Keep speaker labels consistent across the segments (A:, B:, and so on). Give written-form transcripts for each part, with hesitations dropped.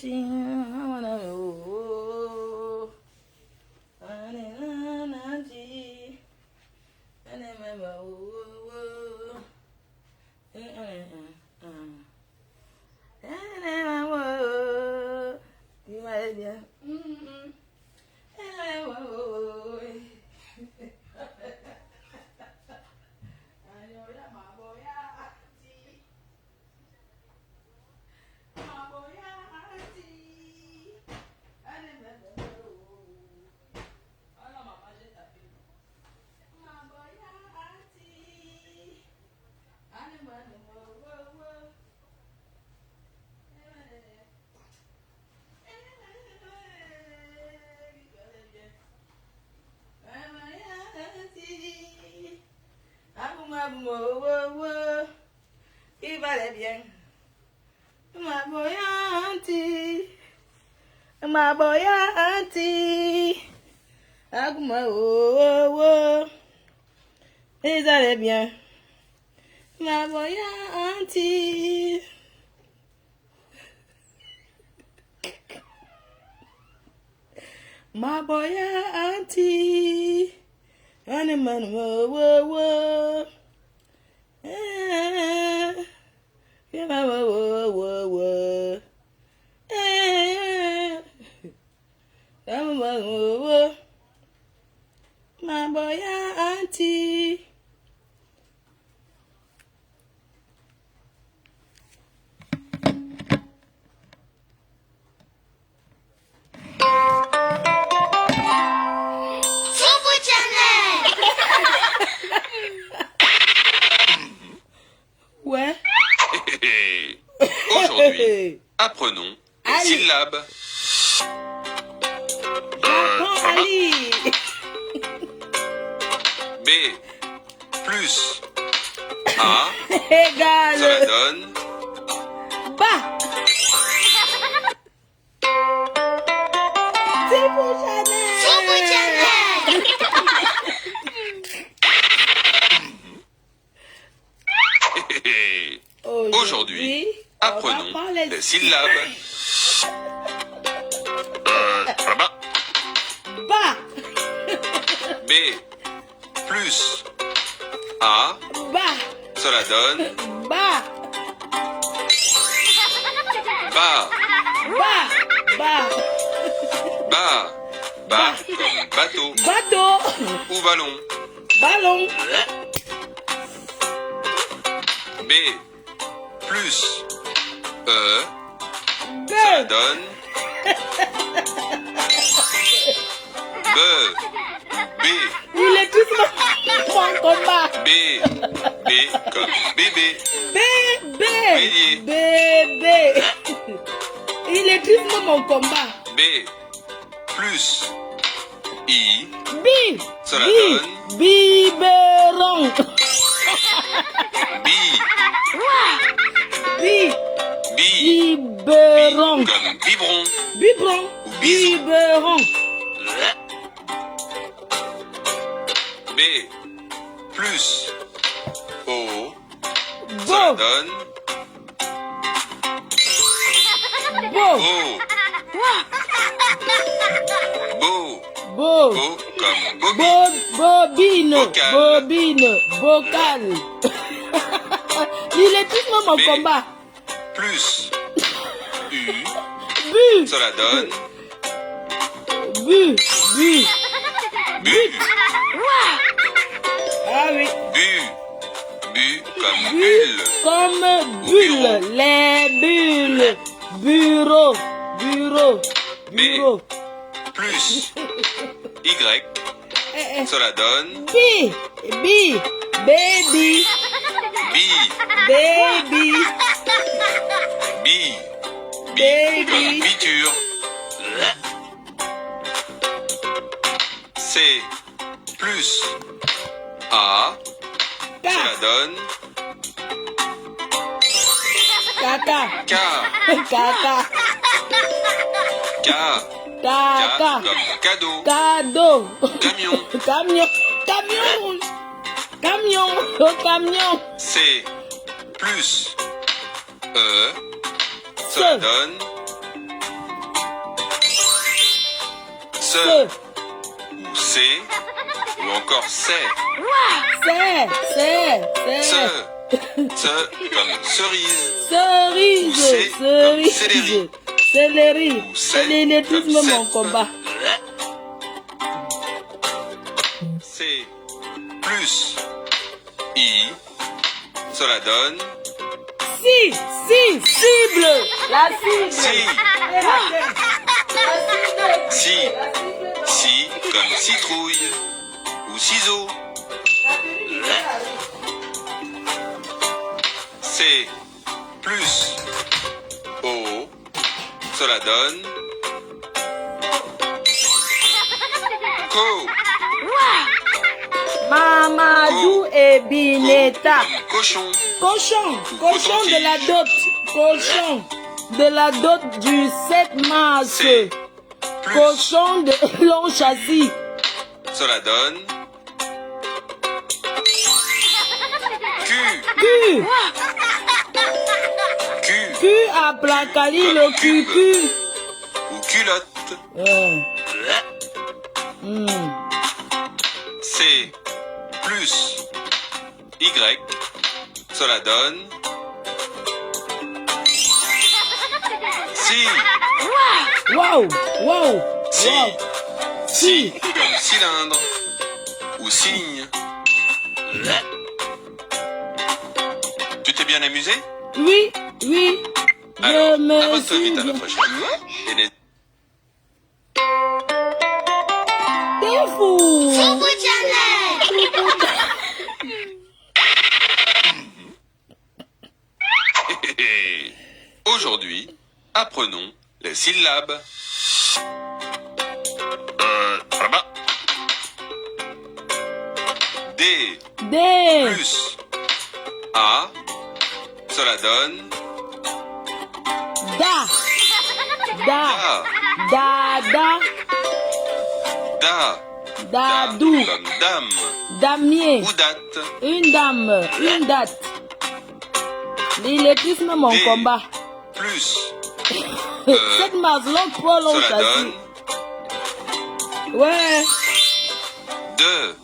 A: Il va bien. Ma boyanti, ma boyanti, aguma ils allaient bien. Ma boyanti, ma boyanti, animal my boy auntie. Ouais.
B: Aujourd'hui, apprenons les syllabes.
A: Ali.
B: B plus A,
A: Égal.
B: cela donne
A: Ba. C'est pour Chanel.
B: Aujourd'hui, apprenons les syllabes.
A: Ba.
B: B plus A,
A: Ba.
B: cela donne
A: Ba.
B: ba,
A: Ba. Ba.
B: ba, ba comme bateau
A: Bateau.
B: ou ballon.
A: Ballon.
B: B plus E, cela
A: Deux.
B: donne B, B,
A: Il est tous mon combat.
B: B, B comme bébé.
A: Bébé.
B: Bélier.
A: Bébé. Il est tristement mon combat.
B: B plus I,
A: Bi.
B: cela
A: Bi.
B: donne
A: Biberon.
B: B,
A: Bi.
B: B,
A: Biberon.
B: comme biberon
A: Biberon.
B: ou bisou.
A: Biberon.
B: B plus O, cela
A: Beau.
B: donne
A: Beau.
B: Beau,
A: Beau.
B: beau comme bobine.
A: Bobine.
B: Bocal.
A: Bobine. Bocal. Il est tristement mon
B: B.
A: combat.
B: Plus U,
A: Bu.
B: cela donne
A: Bu. Bu.
B: bu,
A: Ah oui.
B: bu, bu comme
A: Bu
B: bulle.
A: comme
B: Ou
A: bulle.
B: bureau.
A: Les bulles. Bureau. Bureau.
B: B.
A: Bureau.
B: Plus Y, cela donne
A: Bi. Bi. Baby.
B: bi,
A: Baby.
B: bi, bi
A: Baby.
B: comme biture. C plus A, cela donne
A: Caca.
B: K,
A: Caca.
B: K, K
A: Caca.
B: comme cadeau.
A: Cadeau.
B: Camion.
A: Camion. Camion. Camion. Camion.
B: C plus E, cela donne Ce. Ou c'est. Ou encore c'est. Ce comme cerise.
A: Cerise,
B: C'est comme
A: cerise,
B: céleri.
A: céleri.
B: Ou
A: C'est l'électrisme,
B: comme
A: mon
B: cèpe.
A: combat.
B: C'est plus I. Cela donne
A: Cible. La cible.
B: si.
A: Et la tête. La cible.
B: Si.
A: La cible.
B: Si comme citrouille. Ou ciseaux.
A: La tenue du gars.
B: C'est plus O. Cela donne Co.
A: Mamadou et Bineta.
B: Comme cochon.
A: Cochon de la dot. Cochon de la dot du 7 mars.
B: C'est plus.
A: Cochon de long châssis.
B: Cela donne Q.
A: Q à Placali le cucu.
B: Ou culotte. C'est plus Y. Cela donne Si.
A: Wow.
B: Si comme cylindre ou cygne. Tu t'es bien amusé?
A: Oui.
B: Alors,
A: Je me
B: abonne-toi
A: suis
B: vite à
A: bien.
B: notre chaîne. Et n'hésite
A: T'es fou.
B: Aujourd'hui, apprenons les syllabes. Là-bas. D
A: D.
B: plus A. Cela donne
A: Da.
B: Da.
A: Dadou.
B: Comme dame
A: Damier.
B: ou date.
A: Une dame. Une date. L'électrisme, mon
B: D.
A: combat.
B: Plus
A: 7 mars, long, trop long
B: cela
A: châssis.
B: donne
A: Ouais.
B: de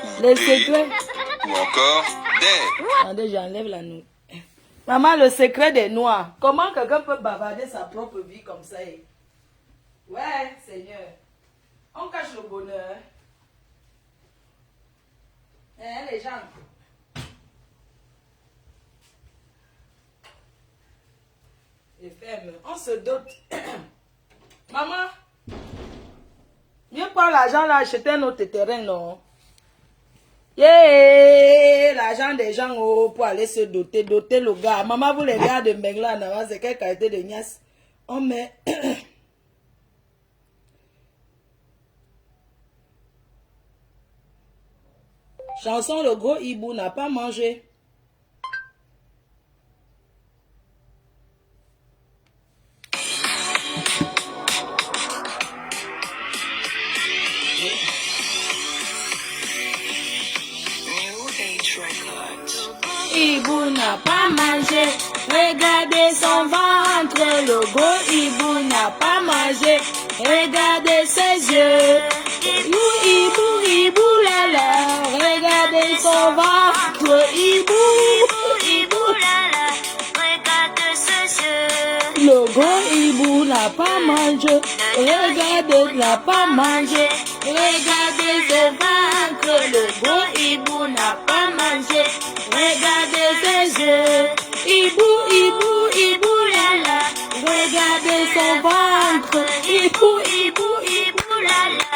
B: ou
A: Le
B: des
A: secret.
B: ou encore des.
A: Attendez, j'enlève la noix. Maman, le secret des noix. Comment quelqu'un peut bavarder sa propre vie comme ça? Ouais, Seigneur. On cache le bonheur. Les gens. Et ferme. On se dote. Maman, viens prendre l'argent là, acheter un autre terrain, non? Yeah, l'argent des gens pour aller se doter le gars. Maman, vous les gars de Mengla en avant, c'est quelle qualité de niasse? On met. Chanson, le gros hibou n'a pas mangé. Hibou n'a pas mangé, regardez son ventre, le gros hibou n'a pas mangé, regardez ses yeux, hibou là là, regardez son ventre, hibou là là, regardez ses yeux, le gros hibou n'a pas mangé, regardez n'a pas mangé, regardez son ventre, le gros hibou n'a pas mangé. Regardez ses yeux, hibou là là, regardez son ventre, hibou là là,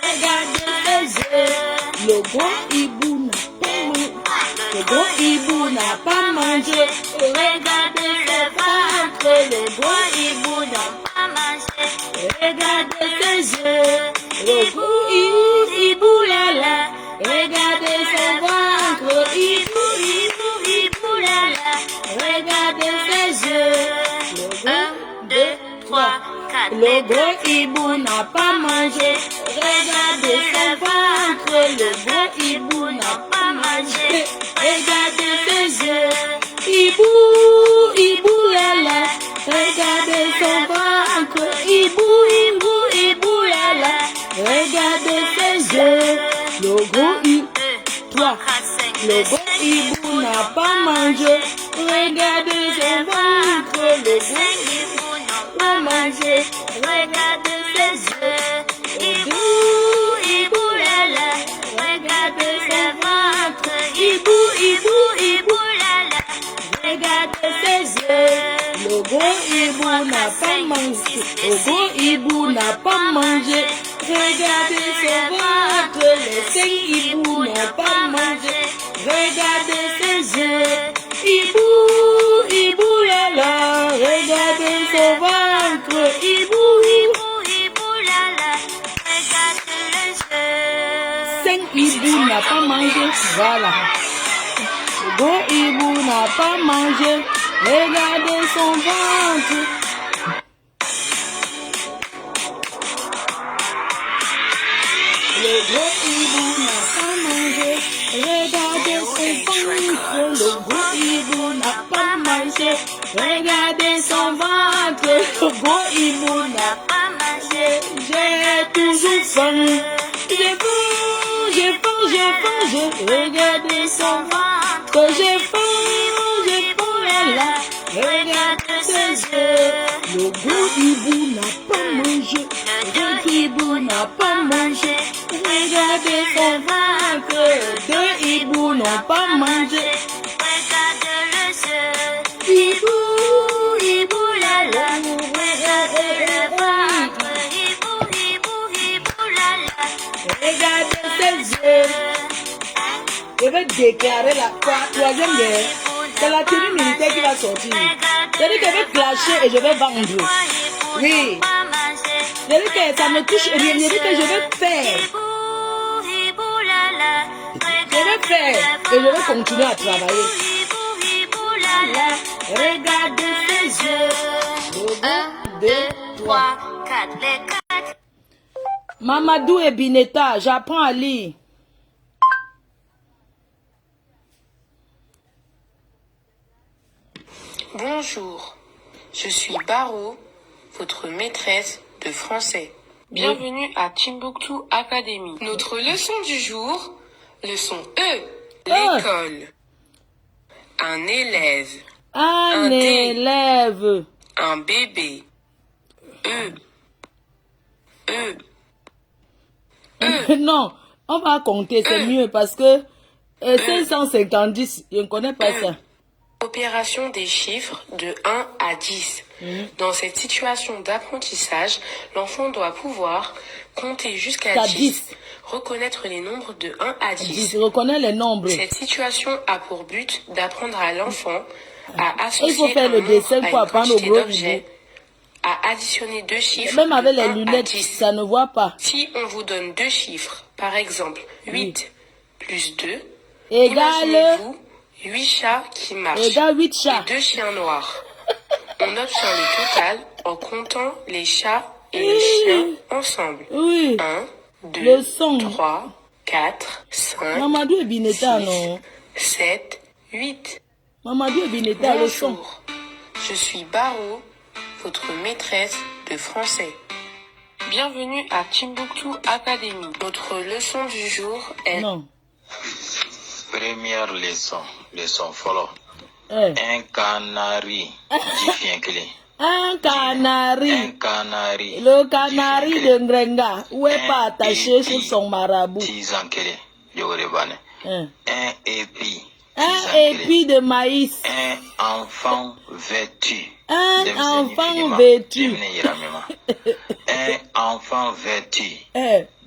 A: regardez ses yeux, le gros hibou n'a pas mangé, regardez le ventre, le gros hibou n'a pas mangé, regardez ses yeux, le gros hibou là là, regardez son ventre, hibou là là, regardez ses yeux. 1, 2, 3, 4. Le gros hibou n'a pas mangé. Regardez son ventre. Le gros hibou n'a pas mangé. Regardez ses yeux. Hibou là là. Regardez son ventre. Hibou là là. Le gros hibou n'a pas mangé. Regardez son ventre. Le gros hibou n'a pas mangé. Regardez ses yeux. Hibou, hibou, lala. Regardez son ventre. Hibou, hibou, hibou, lala. Regardez ses yeux. Le gros hibou n'a pas mangé. Le gros hibou n'a pas mangé. Regardez son ventre. Les 5 hiboux n'ont pas mangé. Regardez ses yeux. Hibou, hibou, lala. Regardez son ventre. Hibou, hibou, hibou, lala. Regardez les yeux. 5 hiboux n'ont pas mangé. Voilà. Le gros hibou n'a pas mangé. Regardez son ventre. Le gros hibou n'a pas mangé. Regardez son ventre. Le gros hibou n'a pas mangé. Regardez son ventre. Le gros hibou n'a pas mangé. J'ai toujours faim. J'ai faim, j'ai faim, j'ai faim, j'ai regardé son ventre. J'ai faim, là. Regardez ses yeux. Le gros hibou n'a pas mangé. Le gros hibou n'a pas mangé. Regardez son ventre. 2 hiboux n'ont pas mangé. Regardez le jeu. Hibou, hibou, lala. Regardez le ventre. Hibou, hibou, hibou, lala. Regardez ses yeux. Je vais déclarer la 3e guerre. C'est la tenue militaire qui va sortir. C'est-à-dire que je vais clasher et je vais vendre. Oui. C'est-à-dire que ça me touche et bien dit que je vais faire. Je vais faire et je vais continuer à travailler. Regardez ses yeux. 1, 2, 3, 4, les 4. Mamadou et Bineta, j'apprends à lire.
C: Bonjour, je suis Baro, votre maîtresse de français. Bienvenue à Timbuktu Academy. Notre leçon du jour, leçon E, l'école. Un élève.
A: Un élève.
C: Un bébé.
A: Non, on va compter, c'est mieux parce que 550, je ne connais pas ça.
C: Opération des chiffres de 1 à 10. Dans cette situation d'apprentissage, l'enfant doit pouvoir compter jusqu'à 10, reconnaître les nombres de 1 à 10.
A: Reconnaître les nombres.
C: Cette situation a pour but d'apprendre à l'enfant à associer
A: il faut faire le dessin pour apprendre au gros hibou.
C: À additionner 2 chiffres.
A: Même avec les
C: 1
A: lunettes,
C: à 10.
A: ça ne voit pas.
C: Si on vous donne 2 chiffres, par exemple 8 plus 2,
A: égale
C: imaginez-vous 8 chats qui marchent
A: égale 8 chats.
C: et 2 chiens noirs. On obtient le total en comptant les chats et les chiens ensemble.
A: Oui.
C: 1, 2,
A: Le son.
C: 3, 4, 5,
A: Mamadou et Bineta,
C: 6,
A: non.
C: 7, 8.
A: Mamadou et Bineta, le son.
C: Bonjour, je suis Baro, votre maîtresse de français. Bienvenue à Timbuktu Academy. Notre leçon du jour est...
A: Non.
D: Première leçon follow.
A: Un
D: canari.
A: Un canari.
D: Un canari.
A: Le canari de Ngrenga, où est pas attaché sur son marabout. Un épi de maïs.
D: Un enfant vêtu.
A: Un enfant vêtu.
D: Un enfant vêtu.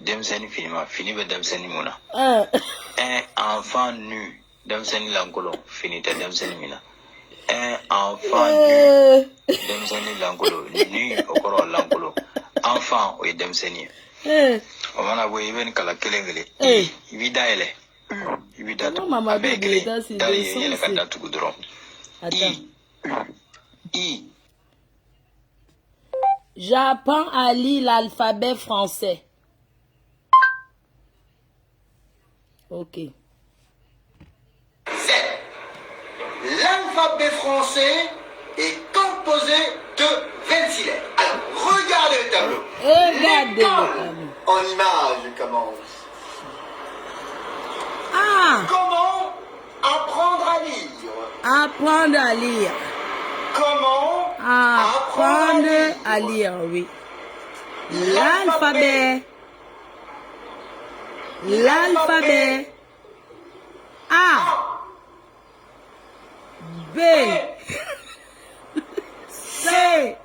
D: Demseni finima, fini be demseni muna. Un enfant nu. Demseni langolo, finita demseni mina. Un enfant nu. Demseni langolo, nu okoro langolo. Enfant oui demseni. Omana bo iben kala kelengele. Ibida ele. Ibida to.
A: Maman Bineta, c'est
D: Dali
A: des
D: yele
A: sons.
D: kanda tukudron.
A: Attends.
D: I.
A: J'apprends à lire l'alphabet français. Ok.
E: L'alphabet français est composé de 26 lettres. Alors, regardez le tableau.
A: Regardez le
E: L'école
A: tableau.
E: en image commence.
A: Ah!
E: Comment Apprendre à lire.
A: Apprendre à lire.
E: Comment
A: apprendre à lire, oui. L'alphabet. L'alphabet. A. B. C.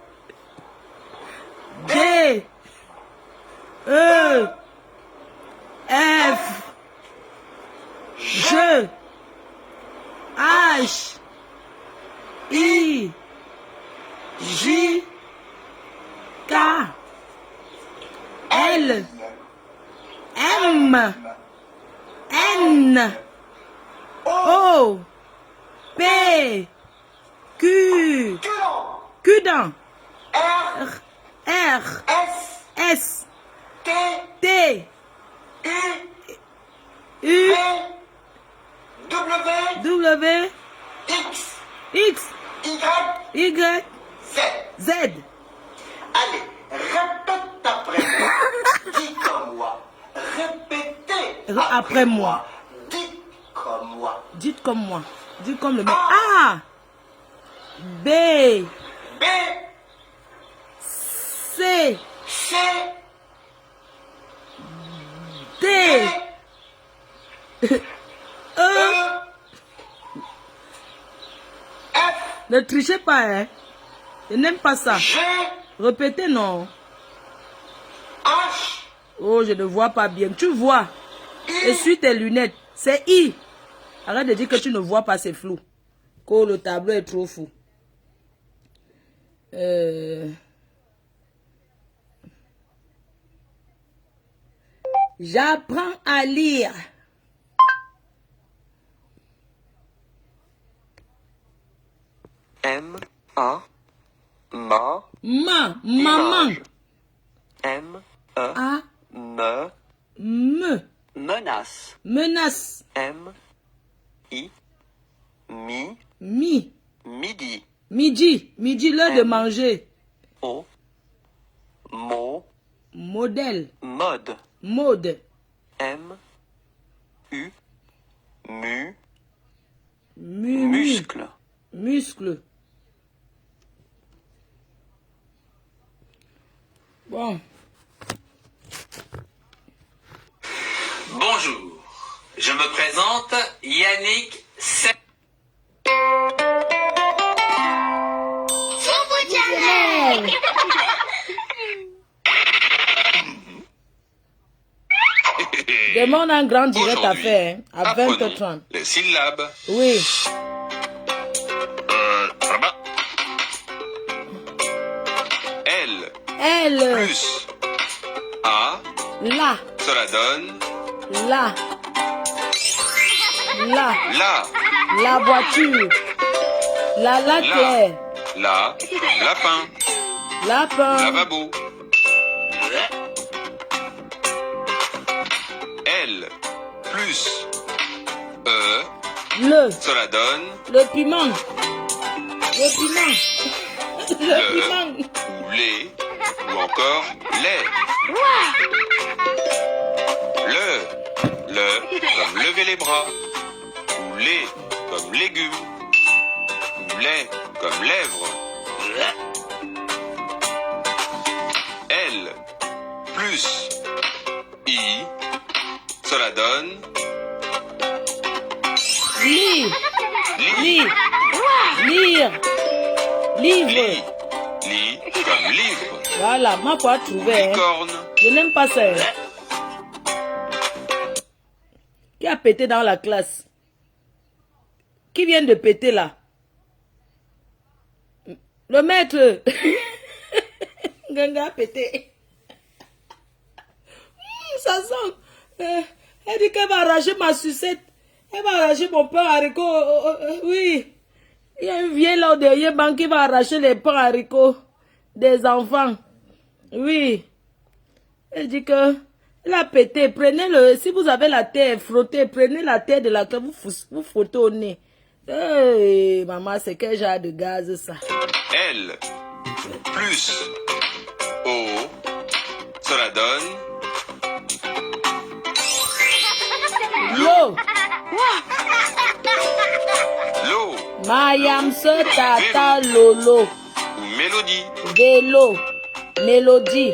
A: D. E. F. G. H. I. J. K. L. M. N. O. P. Q. Q dans. R. S. T. U. W. X. Y. Z.
E: Allez, répète après moi. Dis comme moi. Répétez
A: Après moi.
E: Dites comme moi.
A: Dites comme moi. Dites comme le mec. A. B.
E: B.
A: C.
E: C.
A: D. E.
E: F.
A: Ne trichez pas, hein. Je n'aime pas ça.
E: G.
A: Répétez, non.
E: H.
A: Oh, je ne vois pas bien. Tu vois. Essuie tes lunettes. C'est I. Arrête de dire que tu ne vois pas, c'est flou. Que le tableau est trop fou. J'apprends à lire.
F: M, A, ma,
A: Maman.
F: M, E,
A: A,
F: me,
A: menace.
F: M, I, mi, midi,
A: Midi, l'heure de manger.
F: O,
A: Modèle.
F: mode,
A: M,
F: U,
A: muscle. Bon.
G: Bonjour, je me présente Yannick C.
A: Demande un grand direct à faire, hein, à 20h30.
B: Les syllabes.
A: Oui.
B: Là-bas. L. Plus. A.
A: La.
B: Cela donne.
A: La.
B: La.
A: Voiture. La claire.
B: La. Lapin. Lavabo. L. Plus. E. Cela donne.
A: Le piment.
B: Le. Ou les. Ou encore les. Le comme lever les bras. Ou les comme légumes. Ou les comme lèvres. L. Plus. I. Cela donne.
A: Lire. Livre.
B: Li comme livre.
A: Voilà, ma quoi trouver. Hein.
B: Licorne.
A: Je n'aime pas ça. Hein. Qui a pété dans la classe? Qui vient de péter là? Le maître. Ganga a pété. Ça sent. Elle dit qu'elle va arracher ma sucette. Elle va arracher mon pain haricot. Oui. Il y a un vieil là au derrière banc qui va arracher les pains haricots des enfants. Oui. Elle dit que elle a pété. Prenez-le. Si vous avez la terre frottée, prenez la terre de la terre, vous frottez au nez. Hey, maman, c'est quel genre de gaz ça?
B: L. Plus. O. Cela donne.
A: L'eau.
B: L'eau.
A: Mayam se tata lolo.
B: Ou mélodie.
A: Vélo. Mélodie.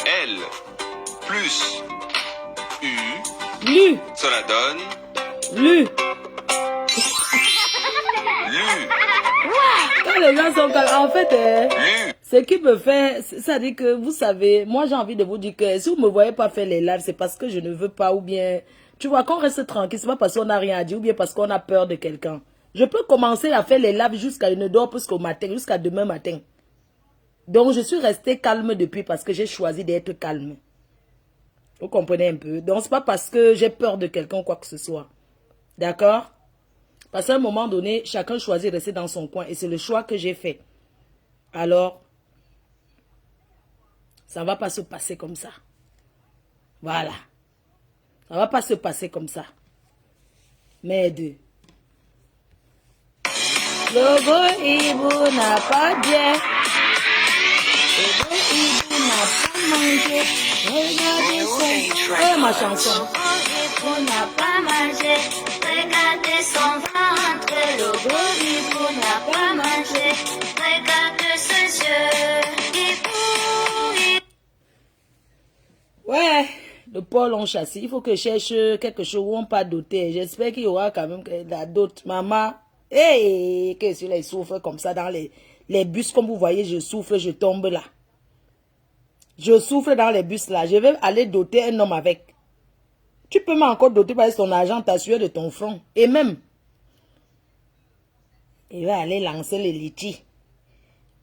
B: L plus U.
A: Lu.
B: Cela donne.
A: Lu.
B: Lu.
A: Quand les gens sont calmes, en fait,
B: Lu.
A: ce qui me fait, ça dit que, vous savez, moi j'ai envie de vous dire que si vous ne me voyez pas faire les lives, c'est parce que je ne veux pas, ou bien, tu vois, qu'on reste tranquille, c'est pas parce qu'on n'a rien à dire, ou bien parce qu'on a peur de quelqu'un. Je peux commencer à faire les lives jusqu'à, je ne dors plus qu'au matin, jusqu'à demain matin. Donc je suis restée calme depuis parce que j'ai choisi d'être calme. Vous comprenez un peu? Donc c'est pas parce que j'ai peur de quelqu'un ou quoi que ce soit. D'accord? Parce qu'à un moment donné, chacun choisit de rester dans son coin. Et c'est le choix que j'ai fait. Alors, ça ne va pas se passer comme ça. Voilà. Ça ne va pas se passer comme ça. Mais deux. Logo Ibu n'a pas bien. Logo Ibu n'a pas mangé. Regardez son... Oh, ma chanson. Logo Ibu n'a pas mangé. Regardez son ventre, le gros Ibu n'a pas mangé. Regardez ses yeux. Ouais, le Paul on chasse. Il faut que je cherche quelque chose où on pas doter. J'espère qu'il y aura quand même la dot. Maman, hey, que celui-là il souffre comme ça dans les bus. Comme vous voyez, je souffre, je tombe là. Je souffre dans les bus là. Je vais aller doter un homme avec. Tu peux m'encore doter parce que ton argent t'assure de ton front. Et même, il va aller lancer les litis.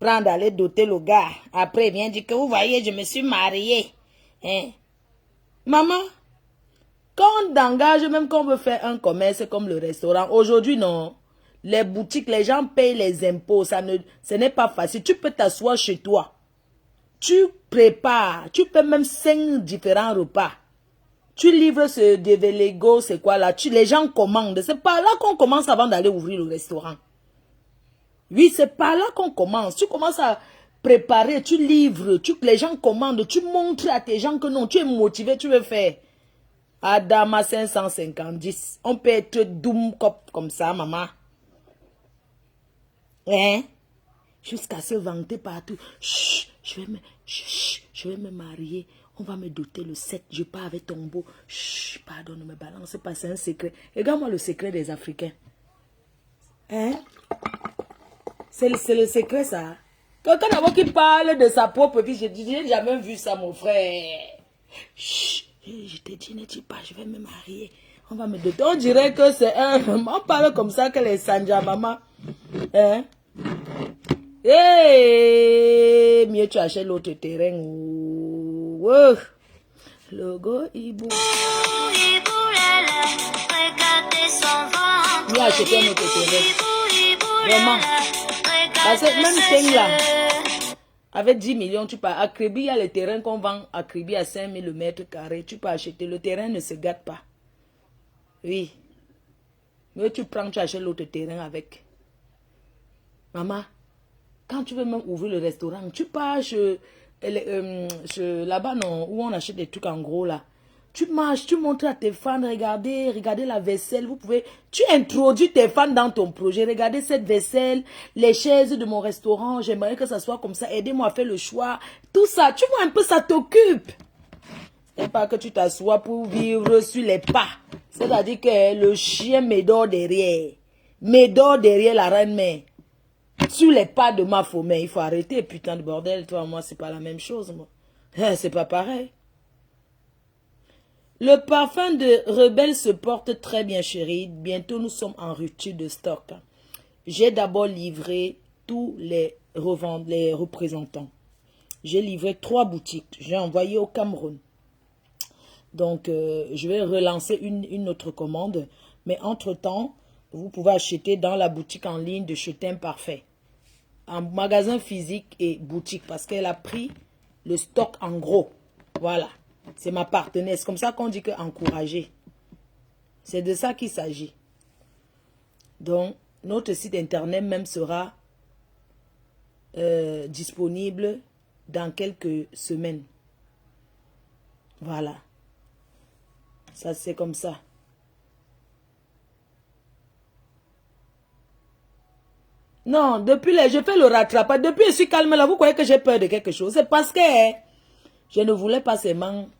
A: Prendre, aller doter le gars. Après, il vient dire que vous voyez, je me suis mariée. Hein? Maman, quand on engage, même quand on veut faire un commerce comme le restaurant, aujourd'hui, non. Les boutiques, les gens payent les impôts. Ce n'est pas facile. Tu peux t'asseoir chez toi. Tu prépares. Tu peux même 5 différents repas. Tu livres ce Lego, c'est quoi là? Les gens commandent. C'est pas là qu'on commence avant d'aller ouvrir le restaurant. Oui, c'est pas là qu'on commence. Tu commences à préparer, tu livres, les gens commandent, tu montres à tes gens que non, tu es motivé, tu veux faire. Adama 550. On peut être doom comme ça, maman. Hein? Jusqu'à se vanter partout. Chut, je vais me marier. On va me doter le 7. Je pars avec tombeau. Chut, pardon, ne me balance pas, c'est un secret. Regarde-moi le secret des Africains. Hein? C'est le secret, ça. Quelqu'un d'abord qui parle de sa propre vie, je n'ai jamais vu ça, mon frère. Chut, je te dis, ne dis pas, je vais me marier. On va me doter. On dirait que c'est un... On parle comme ça que les Sanja, maman. Hein? Hey, mieux tu achètes l'autre terrain. Oh. Logo Ibu. Mieux acheter un autre terrain. Vraiment. Parce que même thing là, avec 10 millions, tu peux à Kribi, il y a les terrains qu'on vend à Kribi à 5 000 le mètre carré. Tu peux acheter. Le terrain ne se gâte pas. Oui. Mais tu prends, tu achètes l'autre terrain avec. Maman, quand tu veux même ouvrir le restaurant, tu pars là-bas, non, où on achète des trucs en gros là. Tu marches, tu montres à tes fans, regardez la vaisselle. Vous pouvez, tu introduis tes fans dans ton projet. Regardez cette vaisselle, les chaises de mon restaurant. J'aimerais que ça soit comme ça. Aidez-moi à faire le choix. Tout ça, tu vois un peu, ça t'occupe. C'est pas que tu t'assois pour vivre sur les pas. C'est-à-dire que le chien m'adore derrière. M'adore derrière la reine-mère. Sur les pas de ma femelle. Il faut arrêter, putain de bordel. Toi, moi, c'est pas la même chose, moi. C'est pas pareil. Le parfum de Rebelle se porte très bien, chérie. Bientôt, nous sommes en rupture de stock. J'ai d'abord livré tous les représentants. J'ai livré 3 boutiques. J'ai envoyé au Cameroun. Donc, je vais relancer une autre commande. Mais entre-temps, vous pouvez acheter dans la boutique en ligne de Chetin Parfait. En magasin physique et boutique. Parce qu'elle a pris le stock en gros. Voilà. C'est ma partenaire. C'est comme ça qu'on dit que encourager. C'est de ça qu'il s'agit. Donc, notre site internet même sera disponible dans quelques semaines. Voilà. Ça, c'est comme ça. Non, depuis je fais le rattrapage. Depuis je suis calme là, vous croyez que j'ai peur de quelque chose? C'est parce que je ne voulais pas seulement...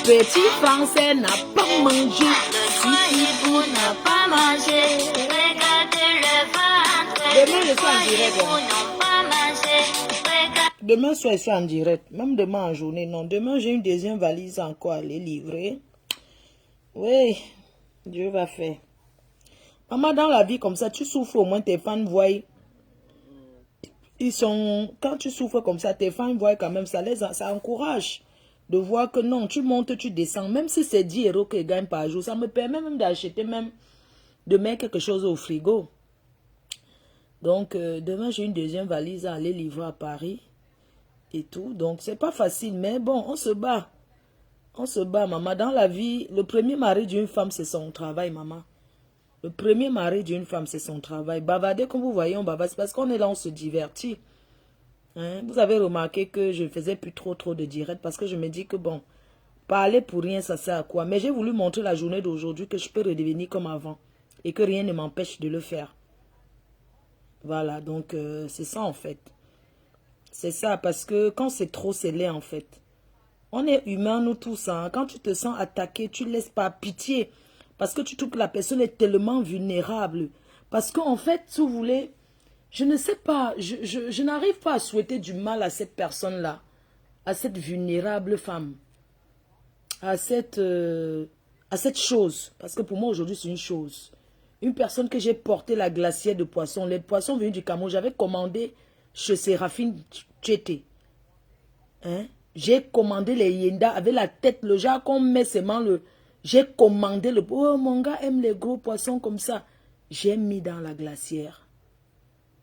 A: Petit français n'a pas mangé, si hibou n'a pas mangé. Regardez le ventre. Demain, je suis en direct. Demain soir, je suis en direct. Même demain en journée, non. Demain, j'ai une deuxième valise encore à les livrer. Oui, Dieu va faire. Maman, dans la vie comme ça, tu souffres, au moins tes fans voient. Quand tu souffres comme ça, tes fans voient quand même, ça encourage. De voir que non, tu montes, tu descends. Même si c'est 10 € que je gagne par jour, ça me permet même d'acheter, même de mettre quelque chose au frigo. Donc, demain, j'ai une deuxième valise à aller livrer à Paris. Et tout. Donc, c'est pas facile. Mais bon, on se bat. On se bat, maman. Dans la vie, le premier mari d'une femme, c'est son travail, maman. Le premier mari d'une femme, c'est son travail. Bavarder, comme vous voyez, on bavarde. C'est parce qu'on est là, on se divertit. Hein? Vous avez remarqué que je ne faisais plus trop de direct parce que je me dis que bon, parler pour rien, ça sert à quoi? Mais j'ai voulu montrer la journée d'aujourd'hui que je peux redevenir comme avant et que rien ne m'empêche de le faire. Voilà, donc c'est ça en fait. C'est ça, parce que quand c'est trop, c'est laid en fait. On est humains, nous tous. Hein. Quand tu te sens attaqué, tu ne laisses pas pitié. Parce que tu trouves que la personne est tellement vulnérable. Parce qu'en fait, si vous voulez... Je ne sais pas, je n'arrive pas à souhaiter du mal à cette personne-là, à cette vulnérable femme, à cette chose. Parce que pour moi, aujourd'hui, c'est une chose. Une personne que j'ai porté la glacière de poissons. Les poissons venus du Cameroun, j'avais commandé chez Séraphine Tchété. Hein? J'ai commandé les yenda avec la tête, le genre qu'on met seulement le... J'ai commandé le... Oh, mon gars aime les gros poissons comme ça. J'ai mis dans la glacière.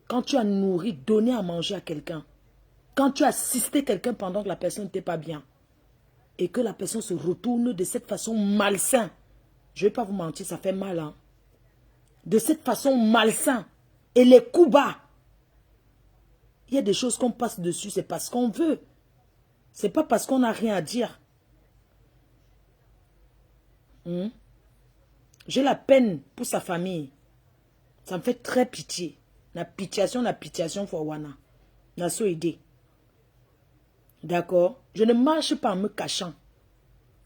A: Quand tu as nourri, donné à manger à quelqu'un, quand tu as assisté quelqu'un pendant que la personne n'était pas bien, et que la personne se retourne de cette façon malsaine, je ne vais pas vous mentir, ça fait mal. Hein? De cette façon malsaine, et les coups bas, il y a des choses qu'on passe dessus, c'est parce qu'on veut. C'est pas parce qu'on n'a rien à dire. J'ai la peine pour sa famille. Ça me fait très pitié. La pitiation for wana. Na so idée. D'accord? Je ne marche pas en me cachant.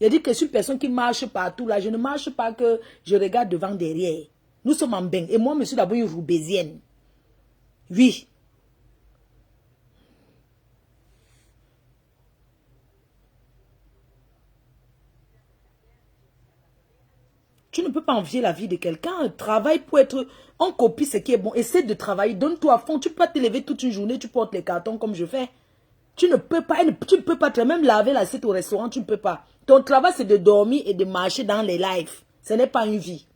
A: Il dit que je suis une personne qui marche partout là. Je ne marche pas que je regarde devant derrière. Nous sommes en bain. Et moi, je suis d'abord une roubaisienne. Oui. Tu ne peux pas envier la vie de quelqu'un. Travaille pour être... On copie ce qui est bon. Essaie de travailler. Donne-toi à fond. Tu peux pas te lever toute une journée. Tu portes les cartons comme je fais. Tu ne peux pas. Tu ne peux pas te même laver l'assiette au restaurant. Tu ne peux pas. Ton travail, c'est de dormir et de marcher dans les lives. Ce n'est pas une vie.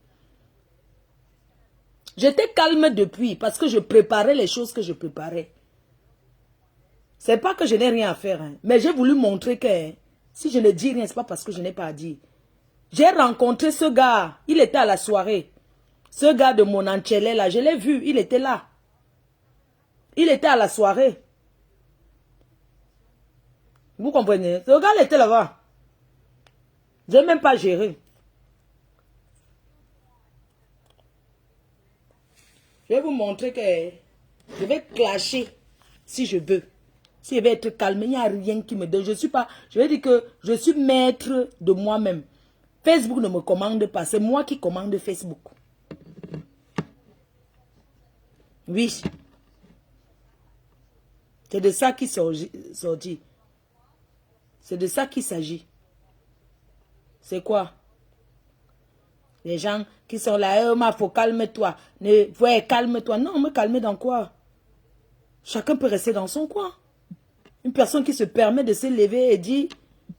A: J'étais calme depuis parce que je préparais les choses que je préparais. C'est pas que je n'ai rien à faire. Hein, mais j'ai voulu montrer que si je ne dis rien, c'est pas parce que je n'ai pas à dire. J'ai rencontré ce gars, il était à la soirée. Ce gars de mon Ancelé là, je l'ai vu, il était là. Il était à la soirée. Vous comprenez? Ce gars, il était là-bas. Je n'ai même pas géré. Je vais vous montrer que je vais clasher si je veux. Si je vais être calme, il n'y a rien qui me donne. Je suis pas, je vais dire que je suis maître de moi-même. Facebook ne me commande pas. C'est moi qui commande Facebook. Oui. C'est de ça qu'il s'agit. C'est de ça qu'il s'agit. C'est quoi? Les gens qui sont là, oh, faut calme-toi. Ouais, calme-toi. Non, me calmer dans quoi? Chacun peut rester dans son coin. Une personne qui se permet de se lever et dire,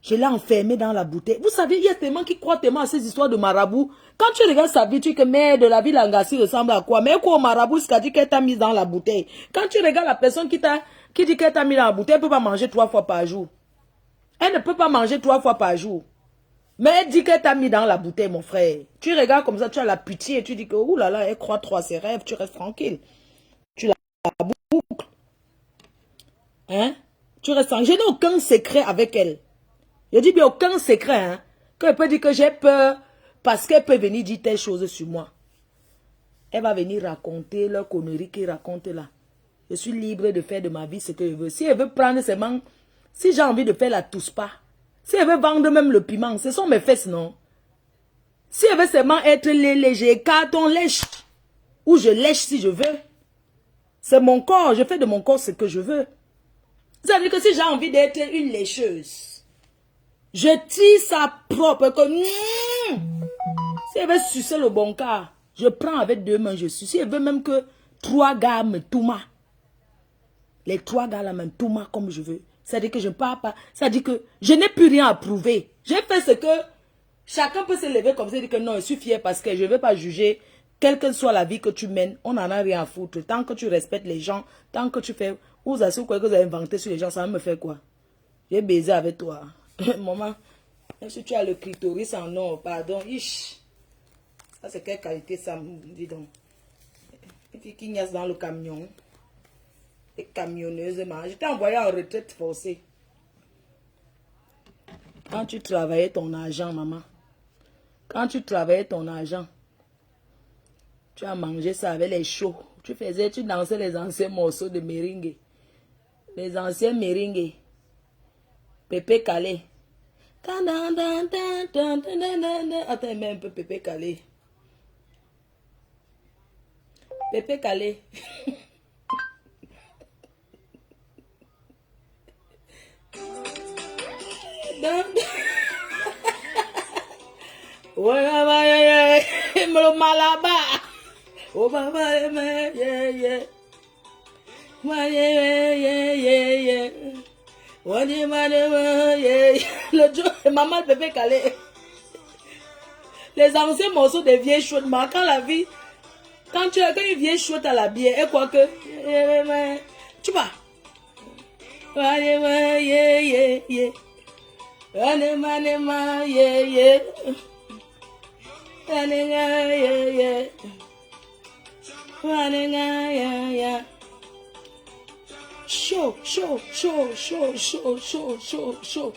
A: Je l'ai enfermé dans la bouteille. Vous savez, il y a tellement qui croient tellement à ces histoires de marabout. Quand tu regardes sa vie, tu dis que mère de la ville Angassi ressemble à quoi? Mais quoi au marabout, ce qu'a dit qu'elle t'a mis dans la bouteille. Quand tu regardes la personne qui dit qu'elle t'a mis dans la bouteille, elle ne peut pas manger 3 fois par jour. Elle ne peut pas manger 3 fois par jour. Mais elle dit qu'elle t'a mis dans la bouteille, mon frère. Tu regardes comme ça, tu as la pitié et tu dis que, ouh là là, elle croit trop à ses rêves, tu restes tranquille. Tu la boucles. Hein? Tu restes tranquille. Je n'ai aucun secret avec elle. Je dis bien aucun secret, hein. Qu'elle peut dire que j'ai peur parce qu'elle peut venir dire telle chose sur moi. Elle va venir raconter leur connerie qu'elle raconte là. Je suis libre de faire de ma vie ce que je veux. Si elle veut prendre ses mains, si j'ai envie de faire la touspa, si elle veut vendre même le piment, ce sont mes fesses, non? Si elle veut seulement être léger, carton lèche, ou je lèche si je veux. C'est mon corps, je fais de mon corps ce que je veux. Ça veut dire que si j'ai envie d'être une lécheuse, je tire sa propre comme... Si elle veut sucer le bon cas, je prends avec 2 mains, je suce. Si elle veut même que 3 gars me touma, les 3 gars là même touma comme je veux. Ça dit que je ne pars pas. Ça dit que je n'ai plus rien à prouver. J'ai fait ce que chacun peut se lever comme ça et dire que non, je suis fier parce que je ne veux pas juger. Quelle que soit la vie que tu mènes, on n'en a rien à foutre. Tant que tu respectes les gens, tant que tu fais... Vous avez quoi que vous avez inventé sur les gens, ça va me faire quoi? J'ai baisé avec toi. Maman, même si tu as le clitoris en or, pardon, ish. Ça c'est quelle qualité ça, dis donc. Une fille qui niaise dans le camion. Les camionneuses, je t'ai envoyé en retraite forcée. Quand tu travaillais ton argent, maman. Quand tu travaillais ton argent, tu as mangé ça avec les chauds. Tu dansais les anciens morceaux de meringue. Les anciens meringues. Pépé Calais. Attends, mets un peu Pépé Calais. Pépé Calais. Le jour, maman le bébé calé. Les anciens morceaux de vieilles chaudes marquant la vie. Quand tu as une vieille chaude à la bière, et quoi que tu vas. Chaud, chaud, chaud, chaud, chaud, chaud, chaud, chaud.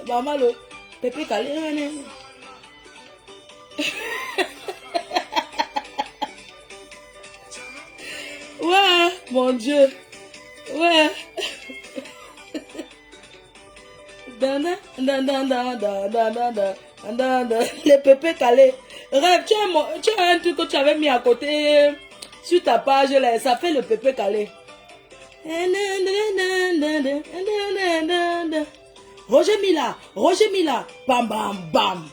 A: Maman le pépé calé. Ouais, mon Dieu. Ouais. Les pépés calés. Rêve, tu as un truc que tu avais mis à côté sur ta page là, ça fait le pépé calé. Roger Mila, bam bam bam.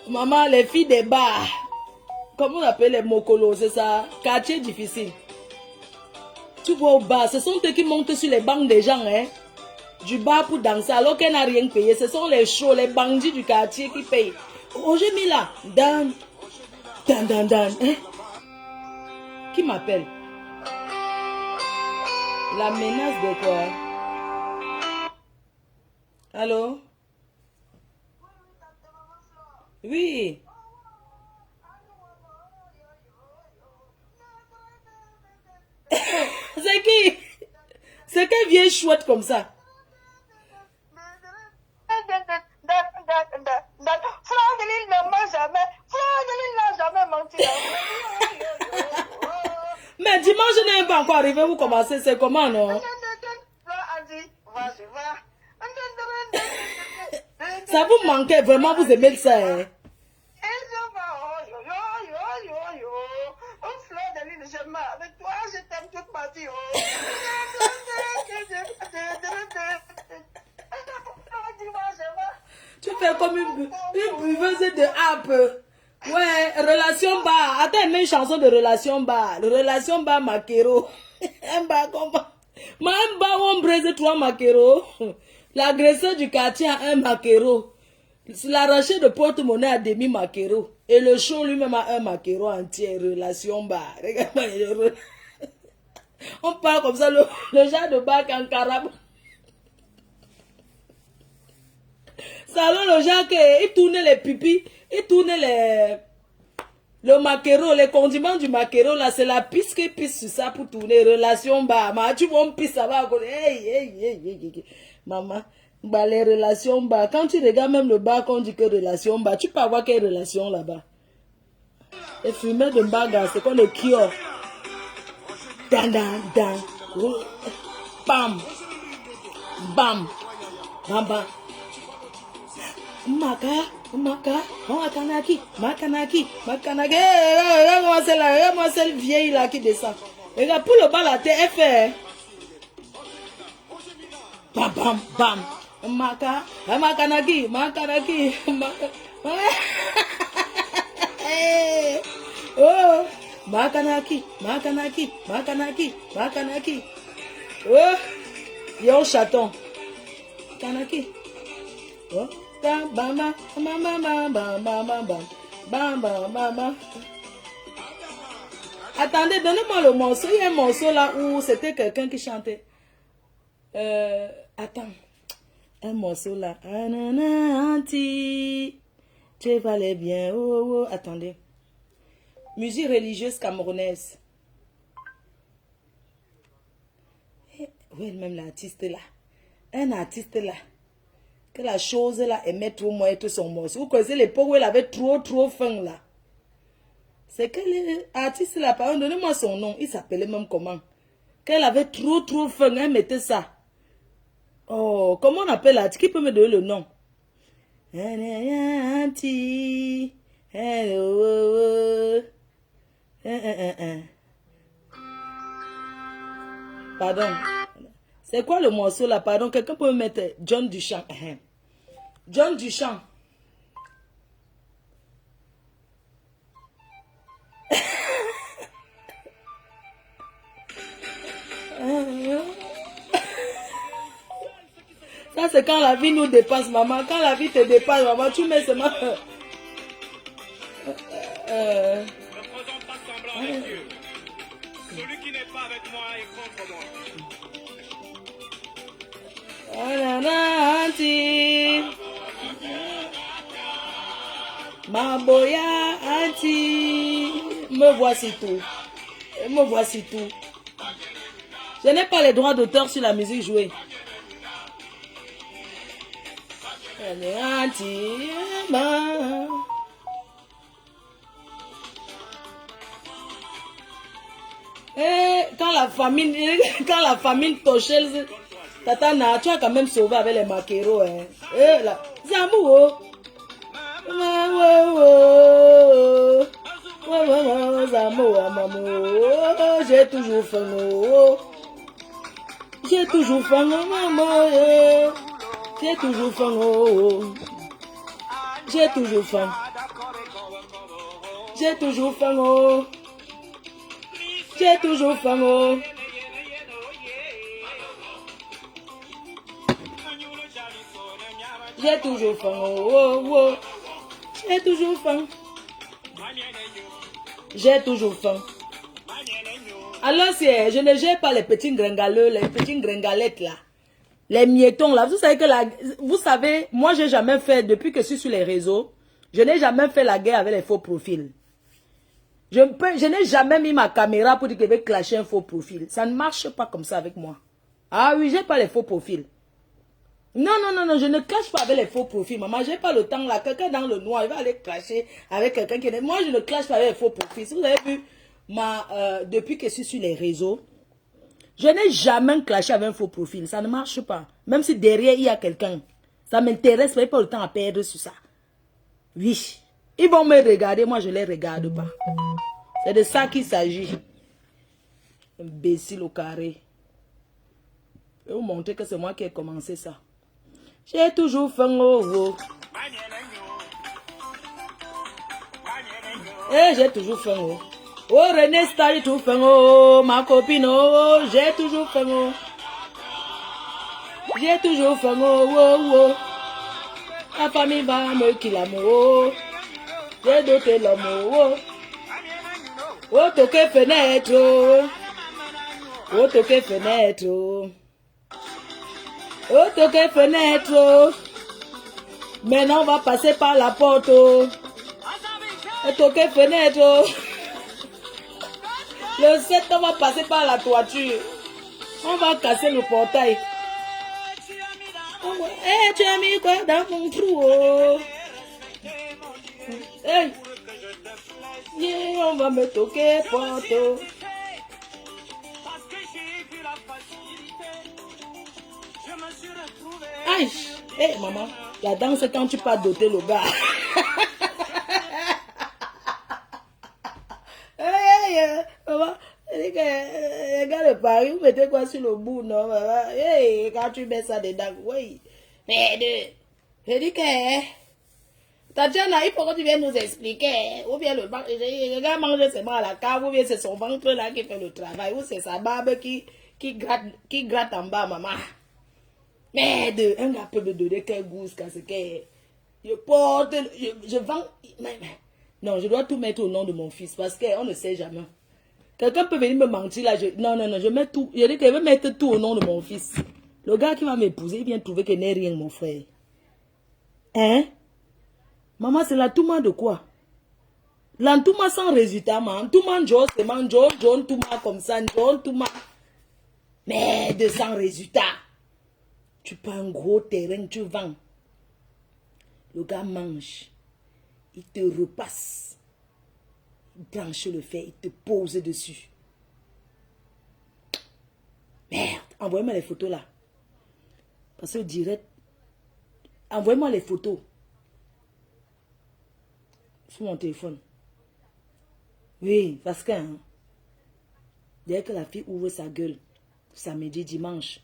A: Maman, les filles des bars. Comment on appelle les mokolos, c'est ça? Quartier difficile. Tu vois au bar, ce sont eux qui montent sur les bancs des gens, hein? Du bar pour danser, alors qu'elle n'a rien payé. Ce sont les chauds, les bandits du quartier qui payent. Roger Mila, dan. Hein? Qui m'appelle? La menace de quoi? Allô? Oui. C'est qui? C'est quelle vieille chouette comme ça?
H: Frandeline ne ment jamais. Frandeline n'a jamais menti.
A: Mais dimanche n'est pas encore arrivé, vous commencez, c'est comment, non? Ça vous manquait vraiment, vous aimez ça, hein?
H: Avec toi, je t'aime toute ma vie.
A: Tu fais comme une buveuse de harpe. Ouais, relation bas. Attends, il met une chanson de relation bas. Relation bas, Makero. Un bas comment? Un bas où on brise 3 Makero. L'agresseur du quartier a un Makero. L'arraché de porte-monnaie a demi Makero. Et le show lui-même a un Makero entier. Relation bas. Regarde, on parle comme ça, le genre de bac en carabe. Salon le genre il tournait les pipis, il tournait le maquereau, les condiments du maquereau, là, c'est la piste qui pisse sur ça pour tourner. Relation bas. Tu vois, on pisse ça va. Hey. Maman, bah, les relations bas. Quand tu regardes même le bas, quand on dit que relation bas, tu peux avoir quelle relation là-bas? Les fumeurs de bagarre, c'est comme le kiosque. Dan. Bam. Bam. Bam. Makanaki. Regarde-moi celle vieille là qui descend. Regarde, pour le bas, la tête, elle fait. Bam. Makanaki. Oh. Makanaki. Oh. Yo chaton. Kanaki. Oh. Bam. Attendez, donnez-moi le morceau. Il y a un morceau là où c'était quelqu'un qui chantait. Attends. Un morceau là. Anti. Tu valais bien. Oh. Attendez. Musique religieuse camerounaise. Oui, même l'artiste là. Un artiste là. Que la chose là aimait trop moins tout son morceau. Vous connaissez l'époque où elle avait trop faim là. C'est que l'artiste là, par exemple, donnez-moi son nom. Il s'appelait même comment? Qu'elle avait trop faim, elle mettait ça. Oh, comment on appelle l'artiste? Qui peut me donner le nom? Pardon. C'est quoi le morceau là? Pardon, quelqu'un peut me mettre John Duchamp. John Duchamp. Ça c'est quand la vie nous dépasse, maman. Quand la vie te dépasse, maman, tu mets seulement...
I: Ne faisons pas semblant, messieurs. Celui qui n'est pas avec moi est contre moi.
A: Maboya anti, me voici tout. Je n'ai pas les droits d'auteur sur la musique jouée. Anti, quand la famine touchait, Tata Na, tu as quand même sauvé avec les maquereaux. Zamou, j'ai toujours faim. J'ai toujours faim. Alors, je ne gère pas les petits gringaleux, les petites gringalettes là. Les miettons là. Vous savez, moi, j'ai jamais fait, depuis que je suis sur les réseaux, je n'ai jamais fait la guerre avec les faux profils. Je n'ai jamais mis ma caméra pour dire que je vais clasher un faux profil. Ça ne marche pas comme ça avec moi. Ah oui, j'ai pas les faux profils. Non, je ne clash pas avec les faux profils, maman. J'ai pas le temps là. Quelqu'un dans le noir, il va aller clasher avec quelqu'un qui est... Moi, je ne clash pas avec les faux profils. Si vous avez vu, depuis que je suis sur les réseaux, je n'ai jamais clashé avec un faux profil. Ça ne marche pas. Même si derrière, il y a quelqu'un. Ça m'intéresse, je n'ai pas le temps à perdre sur ça. Oui. Ils vont me regarder, moi je ne les regarde pas. C'est de ça qu'il s'agit. Imbécile au carré. Je vais vous montrer que c'est moi qui ai commencé ça. J'ai toujours faim, oh. Eh, j'ai toujours faim, oh. Oh, René Stali, tout faim, oh. Ma copine, oh, j'ai toujours faim, oh. J'ai toujours faim, oh, oh, oh. La famille va me killer, oh. J'ai doté l'homme, oh. Oh, toqué fenêtre, oh. Oh, toqué fenêtre, oh. Oh, toqué fenêtre, oh. Maintenant, on va passer par la porte, oh. Oh, toqué fenêtre, oh. Le 7, on va passer par la toiture. On va casser le portail. Eh, tu as mis quoi dans mon trou, oh. Hey. Yeah, on va me toquer porte, oh. Aïe, hey, maman, la danse c'est quand tu pas doter le gars. Hey, maman, les gars de Paris, vous mettez quoi sur le bout, non, maman? Hey, quand tu mets ça dedans, oui. Mais, je dis que, Tatiana, il faut que tu viennes nous expliquer. Ou bien le gars mange ses bras à la cave, ou bien c'est son ventre là qui fait le travail, ou c'est sa barbe qui gratte en bas, maman. Merde, un gars peut me donner quel goût, c'est que je porte, je vends. Non, je dois tout mettre au nom de mon fils parce qu'on ne sait jamais. Quelqu'un peut venir me mentir là. Non, je mets tout. Je dis que je vais mettre tout au nom de mon fils. Le gars qui va m'épouser, il vient trouver qu'il n'est rien, mon frère. Hein? Maman, c'est la touma de quoi? La touma sans résultat, man. Touma, John, c'est man, John, touma comme ça, John, touma. Merde, sans résultat. Tu prends un gros terrain, tu vends. Le gars mange. Il te repasse. Il branche le fer, il te pose dessus. Merde, envoyez-moi les photos là. Parce que direct, envoyez-moi les photos. Sur mon téléphone. Oui, parce que dès que la fille ouvre sa gueule, samedi, dimanche,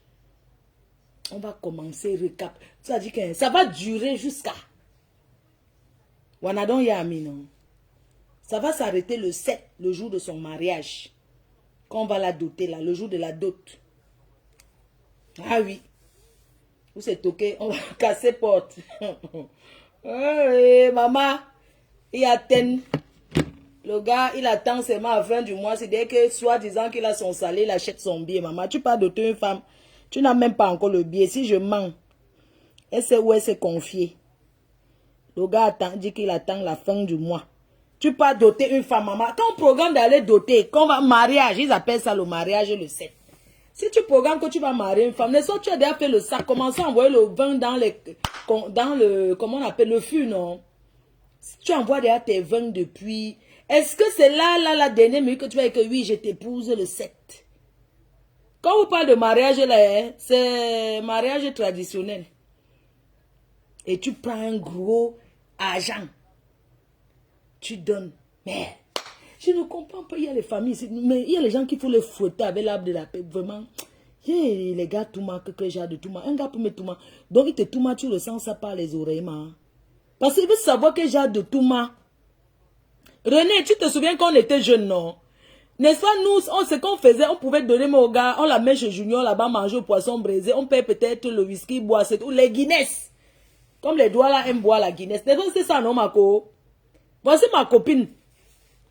A: on va commencer récap. Ça dit que ça va durer jusqu'à Wanadon Yami, non? Ça va s'arrêter le 7, le jour de son mariage. Quand on va la doter là, le jour de la dot. Ah oui. Vous c'est toqué, on va casser porte. Hey, maman, il attend. Le gars, il attend seulement à la fin du mois. C'est dès que, soi-disant qu'il a son salaire, il achète son billet. Maman, tu parles doter une femme. Tu n'as même pas encore le billet. Si je mens, elle sait où elle s'est confiée. Le gars dit qu'il attend la fin du mois. Tu peux doter une femme, maman. Quand on programme d'aller doter, quand on va mariage, ils appellent ça le mariage le 7. Si tu programmes que tu vas marier une femme, tu as déjà fait le sac, commence à envoyer le vin dans le, comment on appelle, le fût, non? Si tu envoies déjà tes vins depuis, est-ce que c'est là, la dernière minute que tu vas dire que oui, je t'épouse le 7? Quand on parle de mariage, là, c'est mariage traditionnel. Et tu prends un gros argent. Tu donnes. Mais je ne comprends pas. Il y a les familles. Mais il y a les gens qui font les fouetter avec l'arbre de la paix. Vraiment. Les gars, tout mal, que j'ai de tout mal. Un gars peut mettre tout mal. Donc il te tout mal, tu le sens ça par les oreilles. Man. Parce qu'il veut savoir que j'ai de tout mal. René, tu te souviens quand on était jeunes, non? N'est-ce pas, nous, ce qu'on faisait, on pouvait donner mon gars, on la met chez Junior là-bas, manger au poisson braisé, on paye peut-être le whisky, boire, c'est tout. Les Guinness. Comme les doigts là aiment boire la Guinness. C'est ça, non, Marco? Voici ma copine.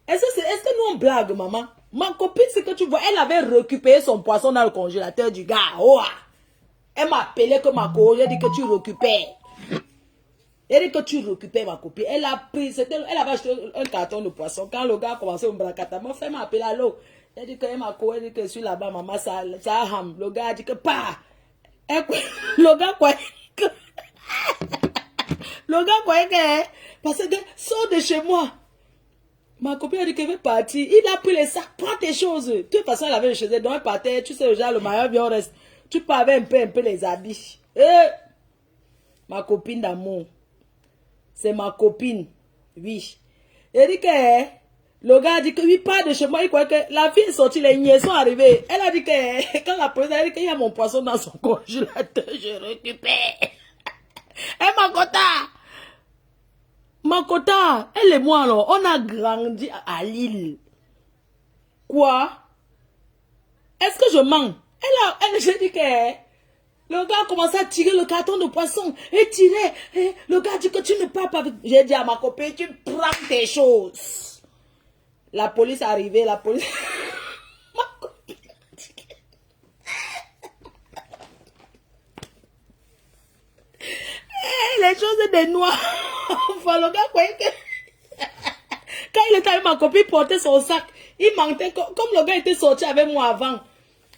A: Est-ce que nous on blague, maman? Ma copine, c'est que tu vois, elle avait récupéré son poisson dans le congélateur du gars. Oh, elle m'a appelé que Marco, j'ai dit que tu récupères. Elle dit que tu récupères ma copine. Elle a pris, elle avait acheté un carton de poisson. Quand le gars a commencé à me bracata, mon frère m'a appelé à l'eau. Elle dit que Marco, elle dit que je suis là-bas, maman, ça a ham. Le gars a dit que pas. Le gars quoi? Le gars croyait que, parce que, sors de chez moi. Ma copine a dit qu'elle veut partir. Il a pris les sacs, prends tes choses. De toute façon, elle avait les choses. Donc, elle partait, tu sais, déjà, le mariage vient, on reste. Tu peux avoir un peu les habits. Ma copine d'amour. C'est ma copine. Oui. Elle dit que, le gars a dit que, oui, pas de chez moi. Il croyait que la fille est sortie, les niais sont arrivés. Elle a dit que, quand la police a dit qu'il y a mon poisson dans son congélateur, je récupère. Elle m'a content. Makota, elle et moi, alors, on a grandi à Lille. Quoi? Est-ce que je mens? J'ai dit que le gars a commencé à tirer le carton de poisson. Et tirer. Et le gars dit que tu ne parles pas. J'ai dit à ma copine, tu prends tes choses. La police est arrivée, la police... Ma copine a dit que... les choses des noirs. Enfin, le gars croyait que... Quand il était avec ma copine, il portait son sac. Il mentait, comme le gars était sorti avec moi avant.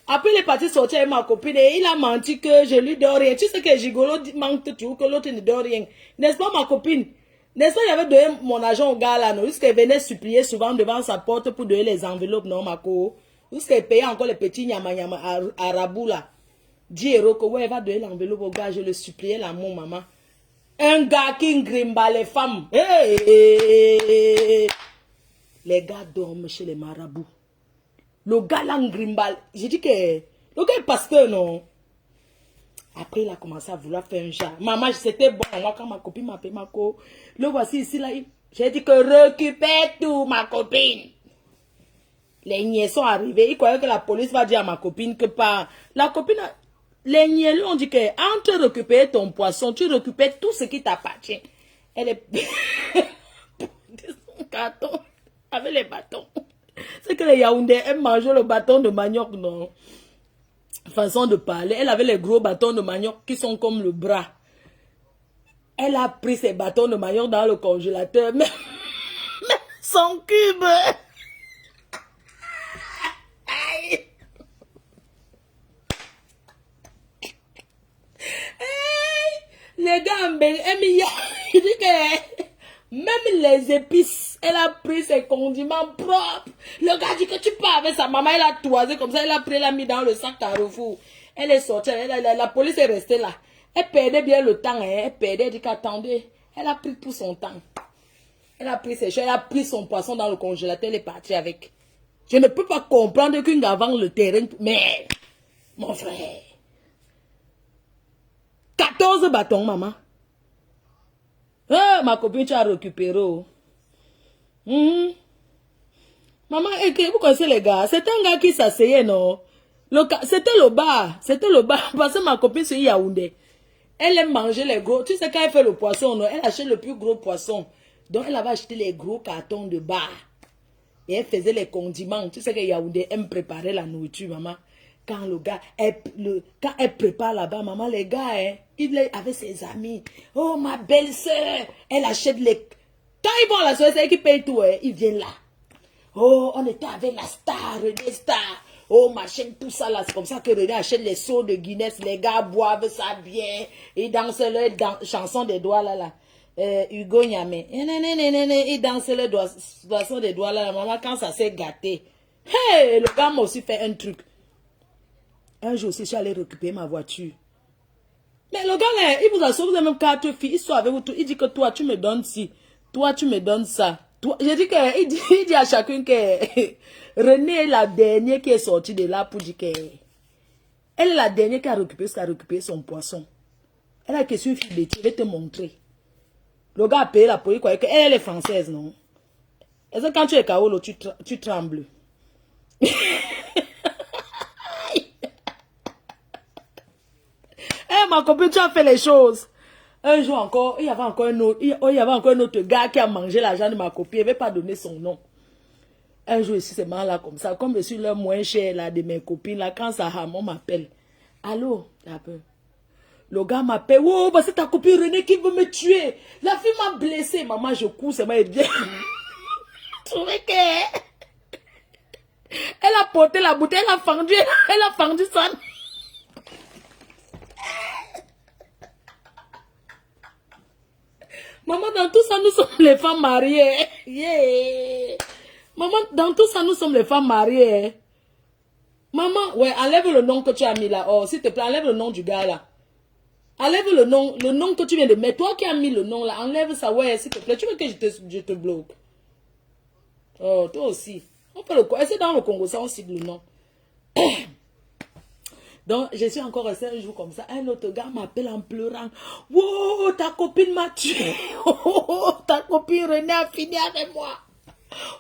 A: Après, il est parti sortir avec ma copine et il a menti que je lui donne rien. Tu sais que Gigolo ment toujours, que l'autre ne donne rien. N'est-ce pas, ma copine? N'est-ce pas, il avait donné mon argent au gars là, non? Jusqu'il venait supplier souvent devant sa porte pour donner les enveloppes, non, ma co? Jusqu'il payait encore les petits nyama à Rabou là. 10 euros, que ouais, il va donner l'enveloppe au gars. Je le suppliais là, mon maman. Un gars qui grimba les femmes. Hey. Les gars dorment chez les marabouts. Le gars là, grimbal. J'ai dit que le gars est pasteur, non? Après, il a commencé à vouloir faire un chat. Maman, c'était bon. Moi, quand ma copine m'a appelé, le voici ici, là. J'ai dit que récupère tout, ma copine. Les niais sont arrivés. Ils croyaient que la police va dire à ma copine que pas. La copine, les niais lui ont dit que, entre récupérer ton poisson, tu récupères tout ce qui t'appartient. Elle est. Son carton avec les bâtons. C'est que les Yaoundais aiment manger le bâton de manioc, non? Façon de parler. Elle avait les gros bâtons de manioc qui sont comme le bras. Elle a pris ses bâtons de manioc dans le congélateur. Mais son cube. Aïe. Les gars, il dit que même les épices, elle a pris ses condiments propres. Le gars dit que tu pars avec sa maman, elle a toisé comme ça, elle a pris, elle a mis dans le sac Carrefour. Elle est sortie, la police est restée là. Elle perdait bien le temps, hein, elle perdait, elle dit qu'attendez. Elle a pris tout son temps. Elle a pris ses choses, elle a pris son poisson dans le congélateur, elle est partie avec. Je ne peux pas comprendre qu'une gars vend le terrain. Mais, mon frère, 14 bâtons, maman. Ma copine, tu as récupéré. Maman, vous connaissez les gars? C'est un gars qui s'asseyait, non? C'était le bar. C'était le bar. Parce que ma copine, c'est Yaoundé. Elle aime manger les gros. Tu sais, quand elle fait le poisson, non? Elle achète le plus gros poisson. Donc, elle avait acheté les gros cartons de bar. Et elle faisait les condiments. Tu sais que Yaoundé aime préparer la nourriture, maman. Quand le gars, quand elle prépare là-bas, maman, les gars, hein, il est avec ses amis. Oh, ma belle-sœur, elle achète les... Quand ils vont à la soirée, c'est elle qui paye tout, hein, ils viennent là. Oh, on était avec la star, René Star. Oh, machin, tout ça là. C'est comme ça que René achète les seaux de Guinness. Les gars boivent ça bien. Ils dansent leur chanson des doigts là. Hugo Nyame. Ils dansent leur chanson des doigts là. Maman, quand ça s'est gâté. Hey, le gars m'a aussi fait un truc. Un jour aussi, je suis allé récupérer ma voiture. Mais le gars là, il vous a sauvé même 4 filles. Ils sont avec vous. Il dit que toi, tu me donnes ci. Toi, tu me donnes ça. J'ai dit que, il dit à chacun que René est la dernière qui est sortie de là pour dire que elle est la dernière qui a récupéré son poisson. Elle a question une fille de je vais te montrer. Le gars a payé la police, quoi, elle est française, non? Est-ce que quand tu es KO, tu trembles? Ma copine, tu as fait les choses. Un jour encore, il y avait encore un autre gars qui a mangé l'argent de ma copine. Il ne veut pas donner son nom. Un jour ici, c'est mal là comme ça. Comme je suis le moins cher là, de mes copines, là, quand ça rame, on m'appelle. Allô? Le gars m'appelle. Oh, bah, c'est ta copine René qui veut me tuer. La fille m'a blessée. Maman, je cours, ça m'a bien. Je trouvais que... Elle a porté la bouteille, elle a fendu ça. Maman, dans tout ça, nous sommes les femmes mariées. Yeah. Maman, dans tout ça, nous sommes les femmes mariées. Maman, ouais, enlève le nom que tu as mis là. Oh, s'il te plaît, enlève le nom du gars là. Enlève le nom que tu viens de mettre. Toi qui as mis le nom là, enlève ça, ouais, s'il te plaît. Tu veux que je te bloque? Oh, toi aussi. On fait le quoi? C'est dans le Congo, ça, on cite le nom. Donc, je suis encore resté un jour comme ça. Un autre gars m'appelle en pleurant. Wow, ta copine m'a tué. Oh, ta copine René a fini avec moi.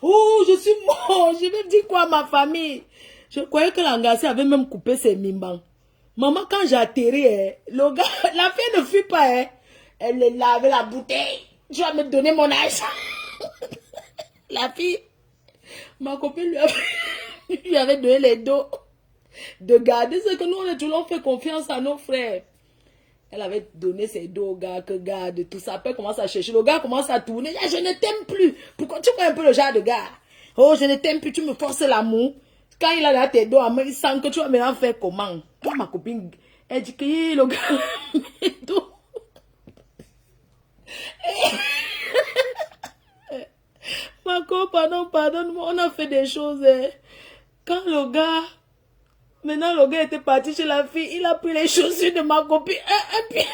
A: Oh, je suis mort. Je vais dire quoi à ma famille? Je croyais que l'angassé avait même coupé ses mimbans. Maman, quand j'ai atterri, le gars, la fille ne fuit pas. Elle est là avec la bouteille. Tu vas me donner mon argent. La fille, ma copine lui avait donné les dos de garder ce que nous, on a toujours fait confiance à nos frères. Elle avait donné ses dos au gars que garde tout ça. Après, commence à chercher. Le gars commence à tourner. Je ne t'aime plus. Pourquoi tu vois un peu le genre de gars? Oh, je ne t'aime plus. Tu me forces l'amour. Quand il a là tes dos, il sent que tu vas maintenant faire comment? Toi, ma copine, elle dit que le gars, tout. Ma copine, pardonne-moi, on a fait des choses. Quand le gars, maintenant le gars était parti chez la fille, il a pris les chaussures de ma copine. Et puis,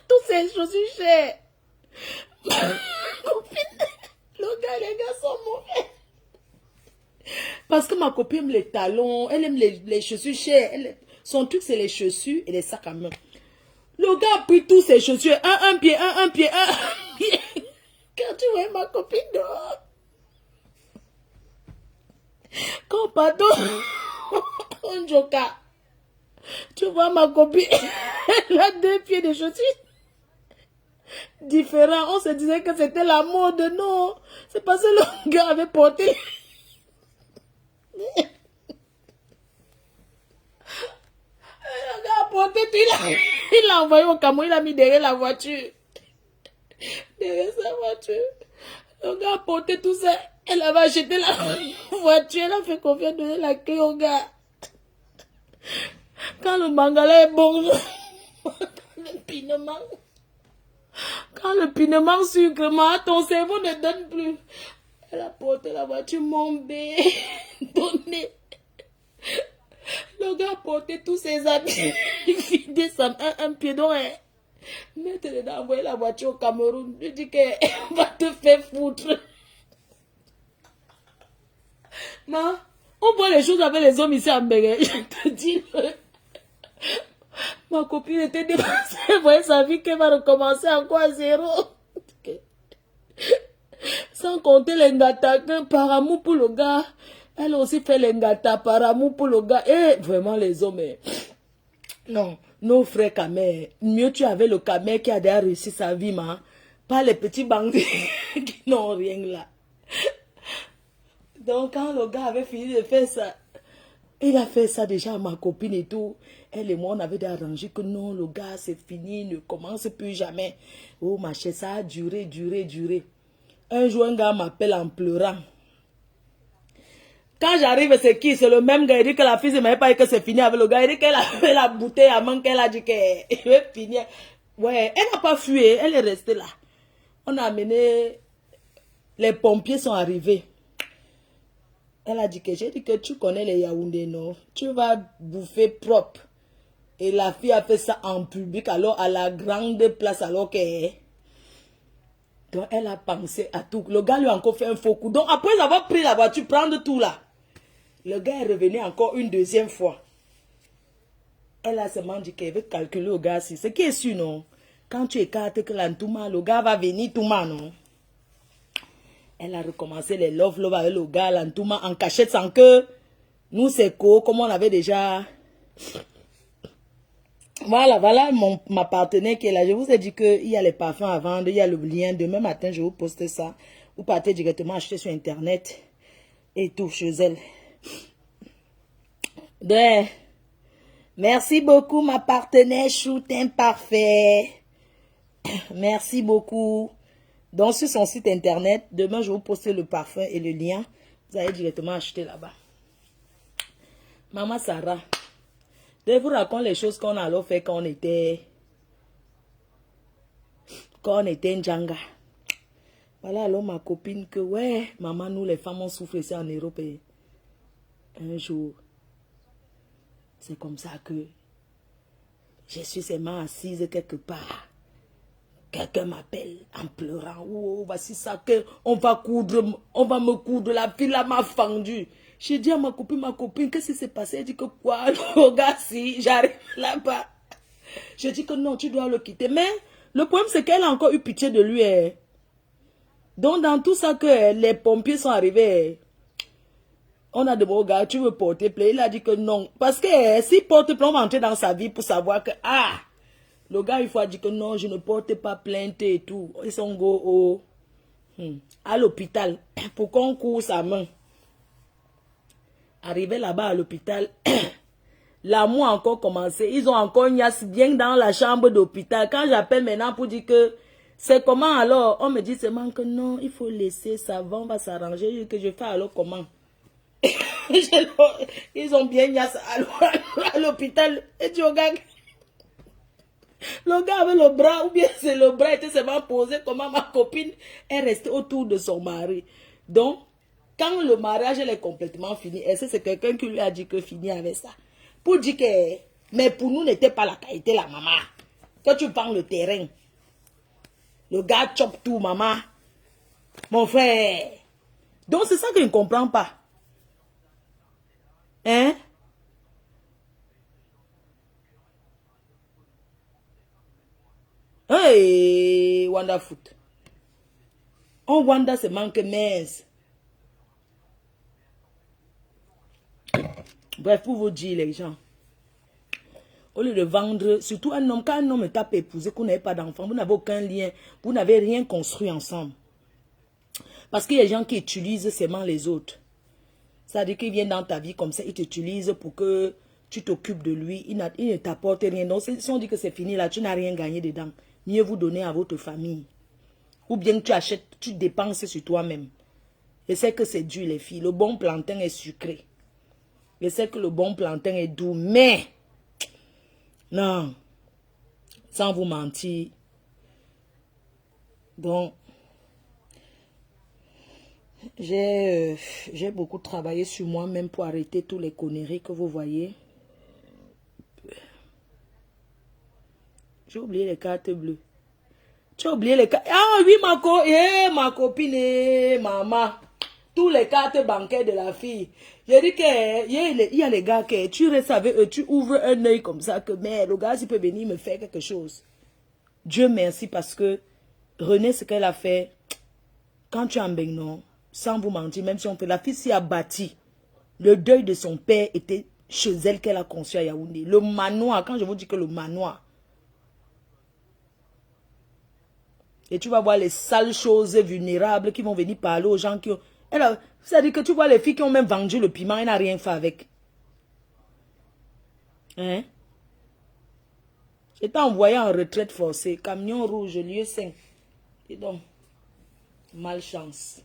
A: toutes ces chaussures chères. Ma copine, le gars, les gars sont mauvais. Parce que ma copine aime les talons, elle aime les chaussures chères. Son truc, c'est les chaussures et les sacs à main. Le gars a pris tous ses chaussures, un pied. Quand tu vois ma copine dehors, quand pardon, on joka, tu vois ma copine, elle a 2 pieds de chaussures différents. On se disait que c'était la mode, non. C'est parce que le gars avait porté. Le gars a porté, il l'a envoyé au camion, il l'a mis derrière la voiture. Derrière sa voiture. Le gars a porté tout ça. Elle avait acheté la voiture. Elle a fait confiance, donner la clé au gars. Quand le mangala est bon, le pinement. Quand le pinement sucre, ton cerveau ne donne plus. Elle a porté la voiture, mon bébé. Donné. Le gars a porté tous ses habits. Il descend un pied d'or. Maintenant, d'envoyer la voiture au Cameroun. Je dis qu'elle va te faire foutre. Non, on voit les choses avec les hommes ici en Béguin. Je te dis. Ma copine était dépassée. Elle voyait sa vie qu'elle va recommencer encore à zéro. Sans compter les ngata que par amour pour le gars. Elle aussi fait les ngata par amour pour le gars. Et vraiment les hommes. Non, nos frères Kamer. Mieux tu avais le Kamer qui a déjà réussi sa vie, pas les petits bandits qui n'ont rien là. Donc quand le gars avait fini de faire ça, il a fait ça déjà à ma copine et tout. Elle et moi, on avait arrangé que non, le gars, c'est fini, ne commence plus jamais. Oh, ma chère, ça a duré. Un jour, un gars m'appelle en pleurant. Quand j'arrive, c'est qui? C'est le même gars. Il dit que la fille ne m'avait pas dit que c'est fini avec le gars. Il dit qu'elle a fait la bouteille avant qu'elle a dit qu'elle va finir. Ouais, elle n'a pas fui, elle est restée là. On a amené... Les pompiers sont arrivés. Elle a dit que j'ai dit que tu connais les Yaoundé, non? Tu vas bouffer propre. Et la fille a fait ça en public, alors à la grande place, alors que... Donc elle a pensé à tout. Le gars lui a encore fait un faux coup. Donc après avoir pris la voiture, prendre tout là, le gars est revenu encore une deuxième fois. Elle a seulement dit qu'elle veut calculer au gars si. Ce qui est sûr, non? Quand tu écartes que l'entouma, le gars va venir tout mal, non? Elle a recommencé les love avec le gars, l'entouma en cachette sans que nous, c'est quoi, comme on avait déjà... Voilà ma partenaire qui est là. Je vous ai dit qu'il y a les parfums à vendre, il y a le lien. Demain matin, je vais vous poster ça. Vous partez directement acheter sur Internet et tout chez elle. Donc, merci beaucoup, ma partenaire Shooting Parfait. Merci beaucoup. Donc, sur son site Internet, demain, je vais vous poster le parfum et le lien. Vous allez directement acheter là-bas. Maman Sarah. Je vous raconte les choses qu'on a alors fait quand on était Ndjanga. Voilà alors ma copine que ouais, maman, nous les femmes on souffre ici en Europe. Et un jour, c'est comme ça que je suis seulement assise quelque part. Quelqu'un m'appelle en pleurant. Oh, voici ça que on va me coudre. La fille là m'a fendu. J'ai dit à ma copine, qu'est-ce qui s'est passé? Elle dit que quoi? Le gars, si j'arrive là-bas. Je dis que non, tu dois le quitter. Mais le problème, c'est qu'elle a encore eu pitié de lui. Donc, dans tout ça que les pompiers sont arrivés, on a demandé au gars, tu veux porter plainte? Il a dit que non. Parce que s'il porte plainte, on va entrer dans sa vie pour savoir que, le gars, il faut dire que non, je ne porte pas plainte et tout. Ils sont go à l'hôpital pour qu'on court sa main. Arrivé là-bas à l'hôpital, l'amour a encore commencé. Ils ont encore niasse bien dans la chambre d'hôpital. Quand j'appelle maintenant pour dire que c'est comment alors, on me dit seulement que non, il faut laisser, ça va, on va s'arranger. Que je fais alors comment? Ils ont bien niasse à l'hôpital. Et tu regardes, le gars avait le bras, ou bien c'est le bras était seulement posé, comment ma copine est restée autour de son mari. Donc, quand le mariage est complètement fini, est-ce que c'est quelqu'un qui lui a dit que fini avec ça? Pour dire que, mais pour nous, n'était pas la qualité, la maman. Quand tu vends le terrain, le gars chope tout, maman. Mon frère. Donc, c'est ça que je ne comprends pas. Hein? Hey, Wanda Foot. On Wanda se manque mince. Bref, pour vous dire, les gens, au lieu de vendre, surtout un homme, quand un homme est à épouser, qu'on n'avait pas d'enfant, vous n'avez aucun lien, vous n'avez rien construit ensemble. Parce qu'il y a des gens qui utilisent seulement les autres. C'est-à-dire qu'ils viennent dans ta vie comme ça, ils t'utilisent pour que tu t'occupes de lui, il ne t'apporte rien. Donc, si on dit que c'est fini là, tu n'as rien gagné dedans. Mieux vous donner à votre famille. Ou bien tu achètes, tu dépenses sur toi-même. Je sais que c'est dur les filles, le bon plantain est sucré. Je sais que le bon plantain est doux, mais non, sans vous mentir. Donc, j'ai beaucoup travaillé sur moi-même pour arrêter tous les conneries que vous voyez. J'ai oublié les cartes bleues. Tu as oublié les cartes. Ah oui, ma copine, maman. Tous les cartes bancaires de la fille. J'ai dit que il y a les gars que tu restes avec eux, tu ouvres un œil comme ça que mais le gars il peut venir me faire quelque chose. Dieu merci parce que René ce qu'elle a fait quand tu es en Bénin, sans vous mentir, même si on fait la fille s'y a bâti. Le deuil de son père était chez elle qu'elle a conçu à Yaoundé. Le manoir, quand je vous dis que le manoir. Et tu vas voir les sales choses vulnérables qui vont venir parler aux gens qui ont... C'est-à-dire que tu vois les filles qui ont même vendu le piment, elle n'a rien fait avec. Hein? J'étais envoyé en retraite forcée. Camion rouge, lieu 5. Et donc, malchance.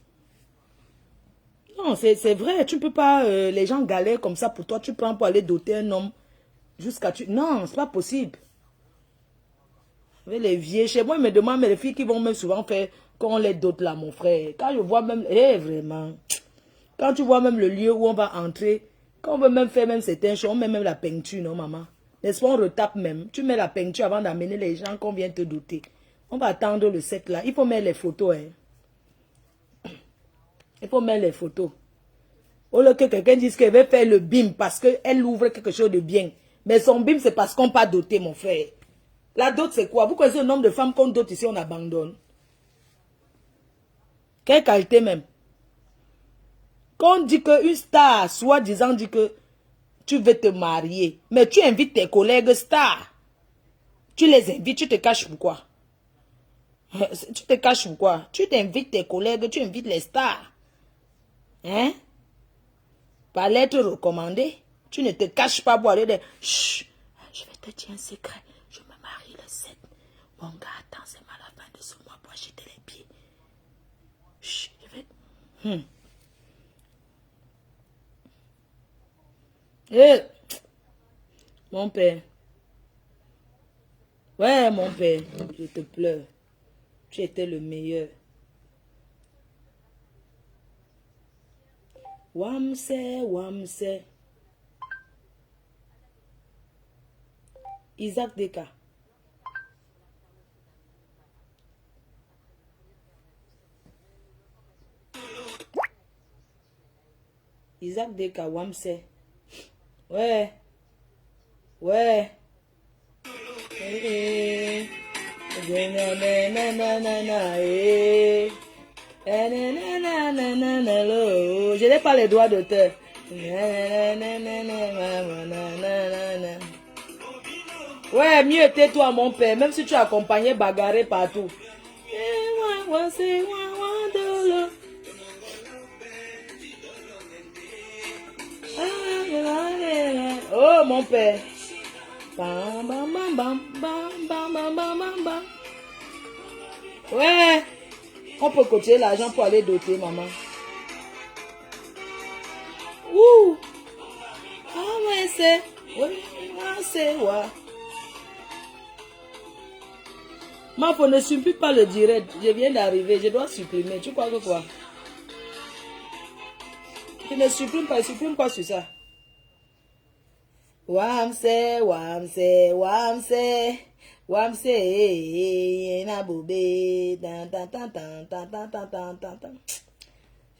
A: Non, c'est vrai, tu ne peux pas... les gens galèrent comme ça pour toi. Tu prends pour aller doter un homme jusqu'à... Non, c'est pas possible. Avec les vieux, chez moi, ils me demandent, mais les filles qui vont même souvent faire qu'on les dote là, mon frère. Quand je vois même... vraiment... Quand tu vois même le lieu où on va entrer, quand on veut même faire même certains choses, on met même la peinture, non, maman? N'est-ce pas, on retape même. Tu mets la peinture avant d'amener les gens qu'on vient te doter. On va attendre le set là. Il faut mettre les photos, hein. Il faut mettre les photos. Au lieu que quelqu'un dise qu'elle veut faire le bim parce qu'elle ouvre quelque chose de bien. Mais son bim, c'est parce qu'on pas doté, mon frère. La dot, c'est quoi? Vous connaissez le nombre de femmes qu'on dote ici, on abandonne. Quelle qualité même? Quand on dit qu'une star, soi-disant, dit que tu veux te marier, mais tu invites tes collègues stars. Tu les invites, tu te caches pourquoi? Tu te caches pourquoi? Tu t'invites tes collègues, tu invites les stars. Hein? Par lettre recommandée, tu ne te caches pas pour aller de... Chut, je vais te dire un secret. Je me marie le 7. Mon gars, attends, c'est mal à la fin de ce mois pour acheter les pieds. Chut, je vais... Mon père. Ouais, mon père, je te pleure. Tu étais le meilleur. Wamse, Wamse. Isaac Deka. Isaac Deka, Wamse. Ouais. Ouais. Je n'ai pas les droits d'auteur. Ouais, mieux tais-toi mon père, même si tu accompagnais bagarrer partout. Oh mon père. Bam, bam, bam, bam, bam, bam, bam, bam, bam, bam. Ouais. On peut cotiser l'argent pour aller doter maman. Ouh. Ah ouais c'est. Oui, c'est ouais. Ma faut ne supprime pas le direct. Je viens d'arriver, je dois supprimer. Tu crois que quoi? Tu ne supprimes pas, supprime quoi sur ça? Wamse, Wamse, Wamse, Wamse, Naboubé,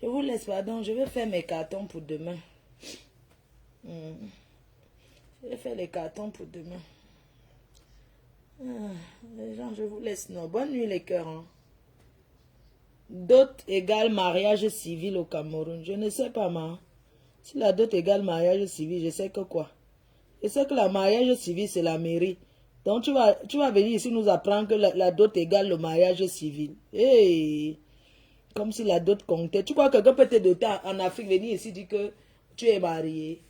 A: Je vous laisse, pardon, je vais faire mes cartons pour demain. Je vais faire les cartons pour demain. Les gens, je vous laisse. Non, bonne nuit les cœurs. Hein. Dot égale mariage civil au Cameroun. Je ne sais pas, moi. Si la dot égale mariage civil, je sais que quoi? Je sais que la mariage civil, c'est la mairie. Donc, tu vas venir ici nous apprendre que la dot égale le mariage civil. Hey, comme si la dot comptait. Tu crois que quelqu'un peut te doter en Afrique, venir ici dire que tu es marié?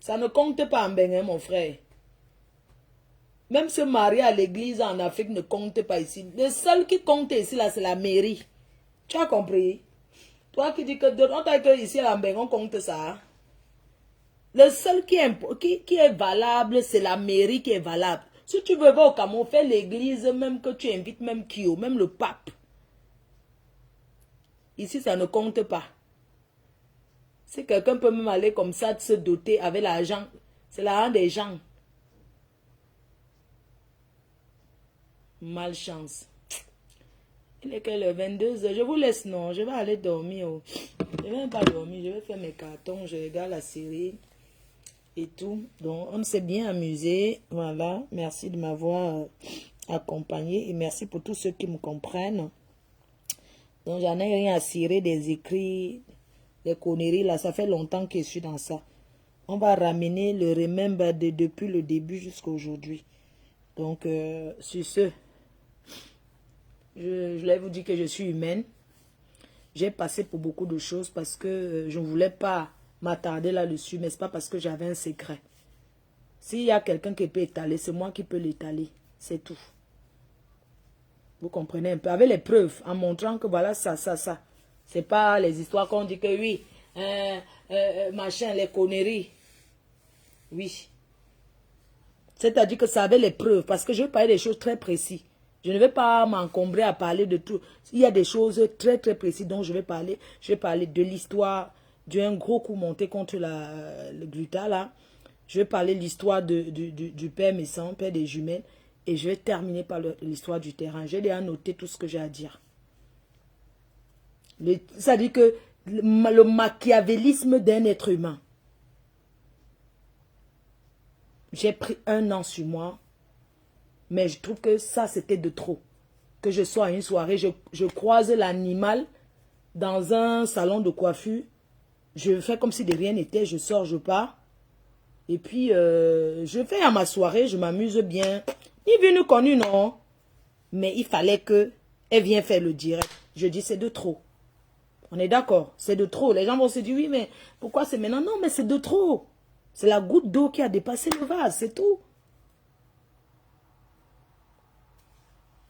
A: Ça ne compte pas en Bénin, mon frère. Même se marier à l'église en Afrique ne compte pas ici. Le seul qui compte ici, là, c'est la mairie. Tu as compris? Toi qui dis que on t'a dit que ici, en Bénin, on compte ça. Le seul qui est valable, c'est la mairie qui est valable. Si tu veux voir au Cameroun, fais l'église, même que tu invites même Kyo, même le pape. Ici, ça ne compte pas. Si quelqu'un peut même aller comme ça, de se doter avec l'argent, c'est l'argent des gens. Malchance. Il est que le 22h. Je vous laisse, non. Je vais aller dormir. Oh. Je ne vais pas dormir. Je vais faire mes cartons. Je regarde la série. Et tout. Donc, on s'est bien amusé. Voilà. Merci de m'avoir accompagné. Et merci pour tous ceux qui me comprennent. Donc, j'en ai rien à cirer des écrits, des conneries. Là, ça fait longtemps que je suis dans ça. On va ramener le remember depuis le début jusqu'à aujourd'hui. Donc, sur ce, je voulais vous dire que je suis humaine. J'ai passé pour beaucoup de choses parce que je ne voulais pas m'attarder là-dessus, mais ce n'est pas parce que j'avais un secret. S'il y a quelqu'un qui peut étaler, c'est moi qui peux l'étaler. C'est tout. Vous comprenez un peu. Avec les preuves, en montrant que voilà, ça. Ce n'est pas les histoires qu'on dit que oui, machin, les conneries. Oui. C'est-à-dire que ça avait les preuves, parce que je vais parler des choses très précises. Je ne vais pas m'encombrer à parler de tout. Il y a des choses très très précises dont je vais parler. Je vais parler de l'histoire d'un gros coup monté contre le gluta là. Je vais parler de l'histoire du père Messan, père des jumelles. Et je vais terminer par l'histoire du terrain. J'ai déjà noté tout ce que j'ai à dire. C'est-à-dire que le machiavélisme d'un être humain. J'ai pris 1 an sur moi. Mais je trouve que ça, c'était de trop. Que je sois à une soirée, je croise l'animal dans un salon de coiffure. Je fais comme si de rien n'était. Je sors, je pars. Et puis, je fais à ma soirée, je m'amuse bien. Ni vu ni connu, non. Mais il fallait qu'elle vienne faire le direct. Je dis, c'est de trop. On est d'accord, c'est de trop. Les gens vont se dire, oui, mais pourquoi c'est maintenant? Non, mais c'est de trop. C'est la goutte d'eau qui a dépassé le vase, c'est tout.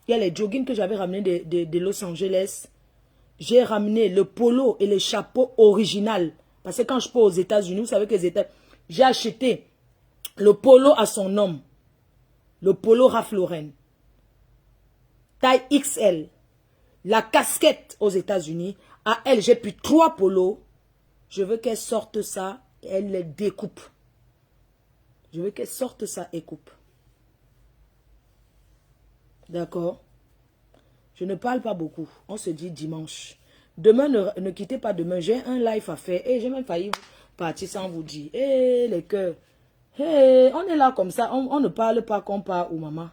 A: Il y a les joggings que j'avais ramenés de Los Angeles. J'ai ramené le polo et le chapeau original. Parce que quand je pars aux États-Unis, vous savez que j'ai acheté le polo à son homme. Le polo Ralph Lauren. Taille XL. La casquette aux États-Unis. À elle, j'ai pris 3 polos. Je veux qu'elle sorte ça et elle les découpe. Je veux qu'elle sorte ça et coupe. D'accord? Je ne parle pas beaucoup. On se dit dimanche. Demain, ne quittez pas demain. J'ai un live à faire. Et j'ai même failli partir sans vous dire. Eh, les cœurs. Eh, on est là comme ça. On ne parle pas comme papa ou maman.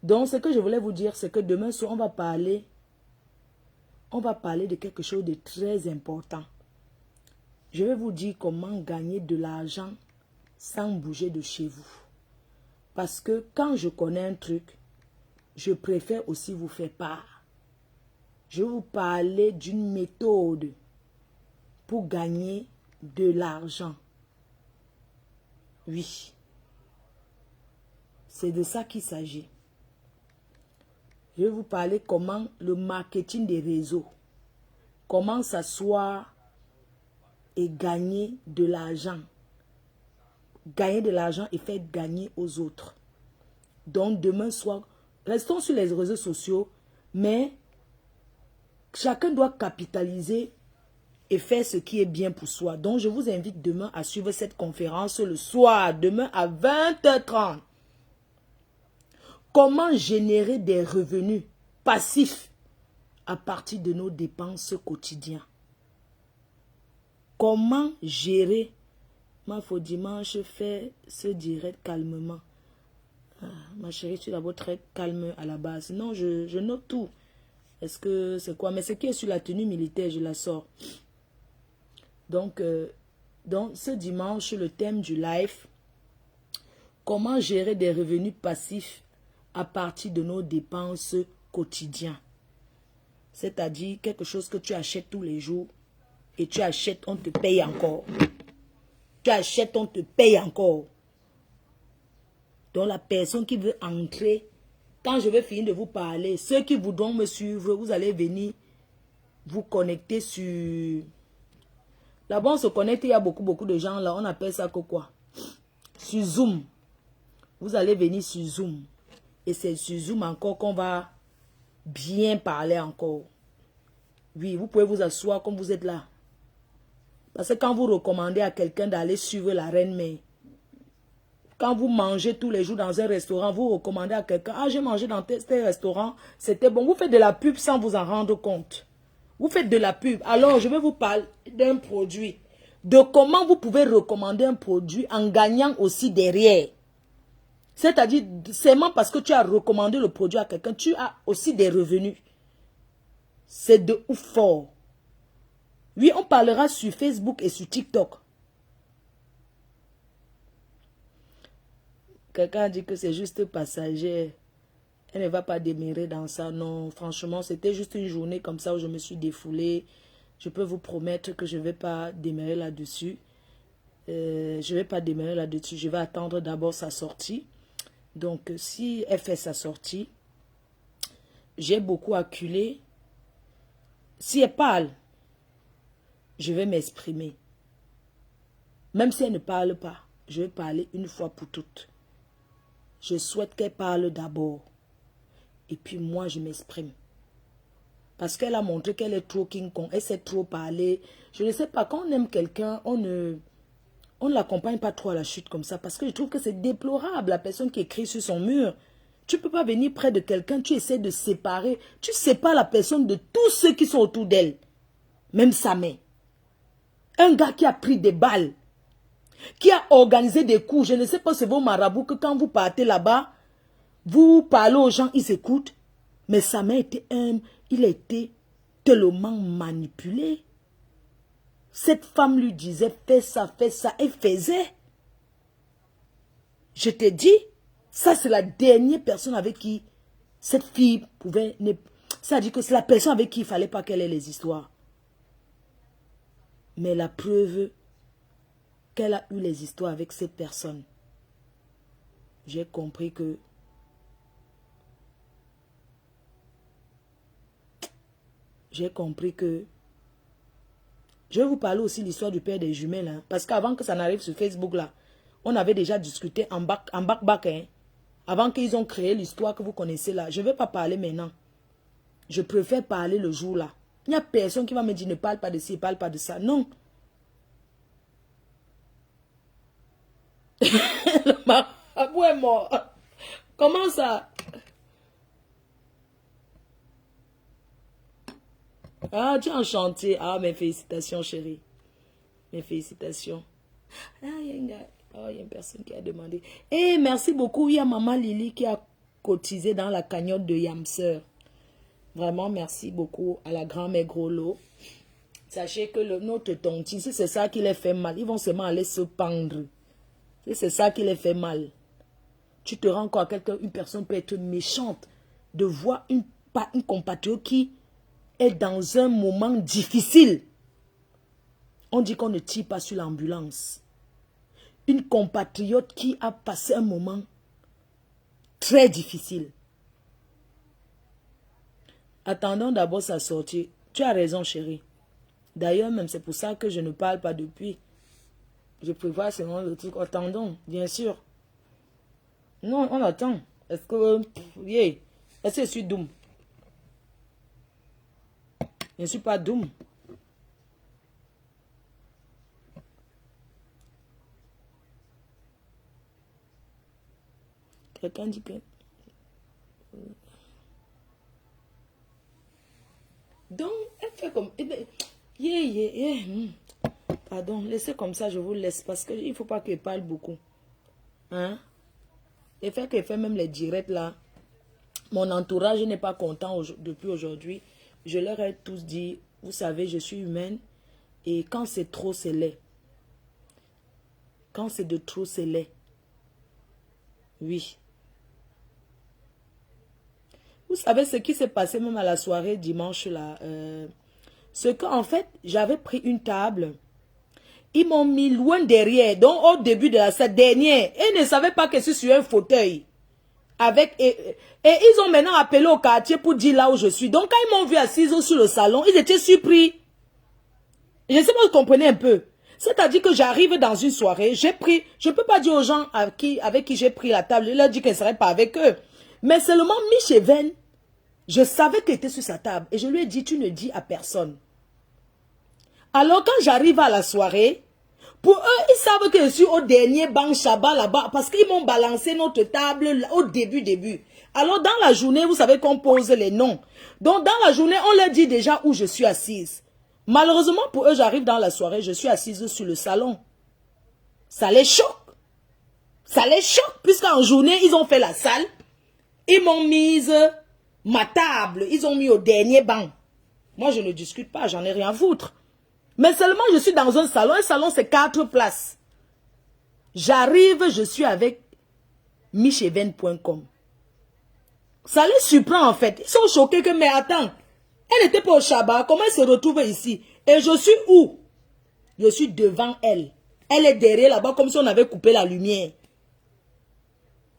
A: Donc, ce que je voulais vous dire, c'est que demain soir, on va parler de quelque chose de très important. Je vais vous dire comment gagner de l'argent sans bouger de chez vous. Parce que quand je connais un truc, je préfère aussi vous faire part. Je vais vous parler d'une méthode pour gagner de l'argent. Oui. C'est de ça qu'il s'agit. Je vais vous parler comment le marketing des réseaux, comment s'asseoir et gagner de l'argent. Gagner de l'argent et faire gagner aux autres. Donc demain soir, restons sur les réseaux sociaux, mais chacun doit capitaliser et faire ce qui est bien pour soi. Donc je vous invite demain à suivre cette conférence le soir, demain à 20h30. Comment générer des revenus passifs à partir de nos dépenses quotidiennes? Comment gérer? Ma faut dimanche faire ce direct calmement. Ah, ma chérie, je suis d'abord très calme à la base. Non, je note tout. Est-ce que c'est quoi? Mais ce qui est sur la tenue militaire, je la sors. Donc ce dimanche, le thème du live, comment gérer des revenus passifs à partir de nos dépenses quotidiennes. C'est-à-dire quelque chose que tu achètes tous les jours et tu achètes, on te paye encore. Tu achètes, on te paye encore. Donc la personne qui veut entrer, quand je vais finir de vous parler, ceux qui voudront me suivre, vous allez venir vous connecter sur... Là-bas, on se connecte, il y a beaucoup de gens là, on appelle ça que quoi? Sur Zoom. Vous allez venir sur Zoom. Et c'est sur Zoom encore qu'on va bien parler encore. Oui, vous pouvez vous asseoir comme vous êtes là. Parce que quand vous recommandez à quelqu'un d'aller suivre la reine mère, quand vous mangez tous les jours dans un restaurant, vous recommandez à quelqu'un, ah, j'ai mangé dans tel restaurant, c'était bon. Vous faites de la pub sans vous en rendre compte. Vous faites de la pub. Alors, je vais vous parler d'un produit. De comment vous pouvez recommander un produit en gagnant aussi derrière. C'est-à-dire, seulement parce que tu as recommandé le produit à quelqu'un, tu as aussi des revenus. C'est de ouf fort. Oui, on parlera sur Facebook et sur TikTok. Quelqu'un dit que c'est juste passager. Elle ne va pas démarrer dans ça. Non, franchement, c'était juste une journée comme ça où je me suis défoulée. Je peux vous promettre que je ne vais pas démarrer là-dessus. Je ne vais pas démarrer là-dessus. Je vais attendre d'abord sa sortie. Donc, si elle fait sa sortie, j'ai beaucoup acculé. Si elle parle, je vais m'exprimer. Même si elle ne parle pas, je vais parler une fois pour toutes. Je souhaite qu'elle parle d'abord. Et puis moi, je m'exprime. Parce qu'elle a montré qu'elle est trop King Kong. Elle sait trop parler. Je ne sais pas, quand on aime quelqu'un, on ne l'accompagne pas trop à la chute comme ça. Parce que je trouve que c'est déplorable, la personne qui écrit sur son mur. Tu ne peux pas venir près de quelqu'un, tu essaies de séparer. Tu sépares la personne de tous ceux qui sont autour d'elle. Même sa mère. Un gars qui a pris des balles. Qui a organisé des coups. Je ne sais pas, c'est vos marabouts que quand vous partez là-bas, vous parlez aux gens, ils écoutent. Mais sa mère était il a été tellement manipulé. Cette femme lui disait, fais ça, elle faisait. Je te dis, ça c'est la dernière personne avec qui cette fille pouvait... Ça dit que c'est la personne avec qui il ne fallait pas qu'elle ait les histoires. Mais la preuve qu'elle a eu les histoires avec cette personne, j'ai compris que je vais vous parler aussi de l'histoire du père des jumelles. Hein, parce qu'avant que ça n'arrive sur Facebook, là, on avait déjà discuté en bac, hein, avant qu'ils ont créé l'histoire que vous connaissez là. Je ne vais pas parler maintenant. Je préfère parler le jour là. Il n'y a personne qui va me dire ne parle pas de ci, ne parle pas de ça. Non. Le marabout est mort. Comment ça? Ah, tu es en chantier. Ah, mes félicitations, chérie. Mes félicitations. Ah, il y a une gars. Oh, il y a une personne qui a demandé. Eh, merci beaucoup. Il y a maman Lily qui a cotisé dans la cagnotte de Yamseur. Vraiment, merci beaucoup à la grand-mère Groslo. Sachez que notre tontine, si c'est ça qui les fait mal, ils vont seulement aller se pendre. Si c'est ça qui les fait mal. Tu te rends compte à une personne peut être méchante de voir une compatriote qui est dans un moment difficile. On dit qu'on ne tire pas sur l'ambulance. Une compatriote qui a passé un moment très difficile. Attendons d'abord sa sortie. Tu as raison, chérie. D'ailleurs, même c'est pour ça que je ne parle pas depuis. Je prévois selon le truc. Attendons, bien sûr. Non, on attend. Est-ce que... Est-ce que je suis doom? Je ne suis pas doom. Quelqu'un dit que... Donc, elle fait comme... Pardon, laissez comme ça, je vous laisse. Parce qu'il ne faut pas qu'elle parle beaucoup. Hein? Et fait qu'elle fait même les directs là. Mon entourage n'est pas content depuis aujourd'hui. Je leur ai tous dit, vous savez, je suis humaine. Et quand c'est trop, c'est laid. Quand c'est de trop, c'est laid. Oui. Vous savez ce qui s'est passé même à la soirée dimanche là. C'est qu'en fait, j'avais pris une table. Ils m'ont mis loin derrière. Donc au début de cette dernière, ils ne savaient pas que je suis sur un fauteuil. Et ils ont maintenant appelé au quartier pour dire là où je suis. Donc quand ils m'ont vu assise sur le salon, ils étaient surpris. Je ne sais pas si vous comprenez un peu. C'est-à-dire que j'arrive dans une soirée, j'ai pris, je ne peux pas dire aux gens avec qui j'ai pris la table, il leur dit qu'elle ne serait pas avec eux. Mais seulement Micheven, je savais qu'elle était sur sa table. Et je lui ai dit, tu ne dis à personne. Alors quand j'arrive à la soirée, pour eux, ils savent que je suis au dernier banc Shabbat là-bas. Parce qu'ils m'ont balancé notre table au début. Alors dans la journée, vous savez qu'on pose les noms. Donc dans la journée, on leur dit déjà où je suis assise. Malheureusement pour eux, j'arrive dans la soirée, je suis assise sur le salon. Ça les choque. Ça les choque. Puisqu'en journée, ils ont fait la salle. Ils m'ont mise ma table. Ils ont mis au dernier banc. Moi, je ne discute pas, j'en ai rien à foutre. Mais seulement, je suis dans un salon. Un salon, c'est 4 places. J'arrive, je suis avec micheven.com. Ça les surprend en fait. Ils sont choqués que, mais attends, elle n'était pas au Shabbat. Comment elle se retrouve ici? Et je suis où? Je suis devant elle. Elle est derrière là-bas comme si on avait coupé la lumière.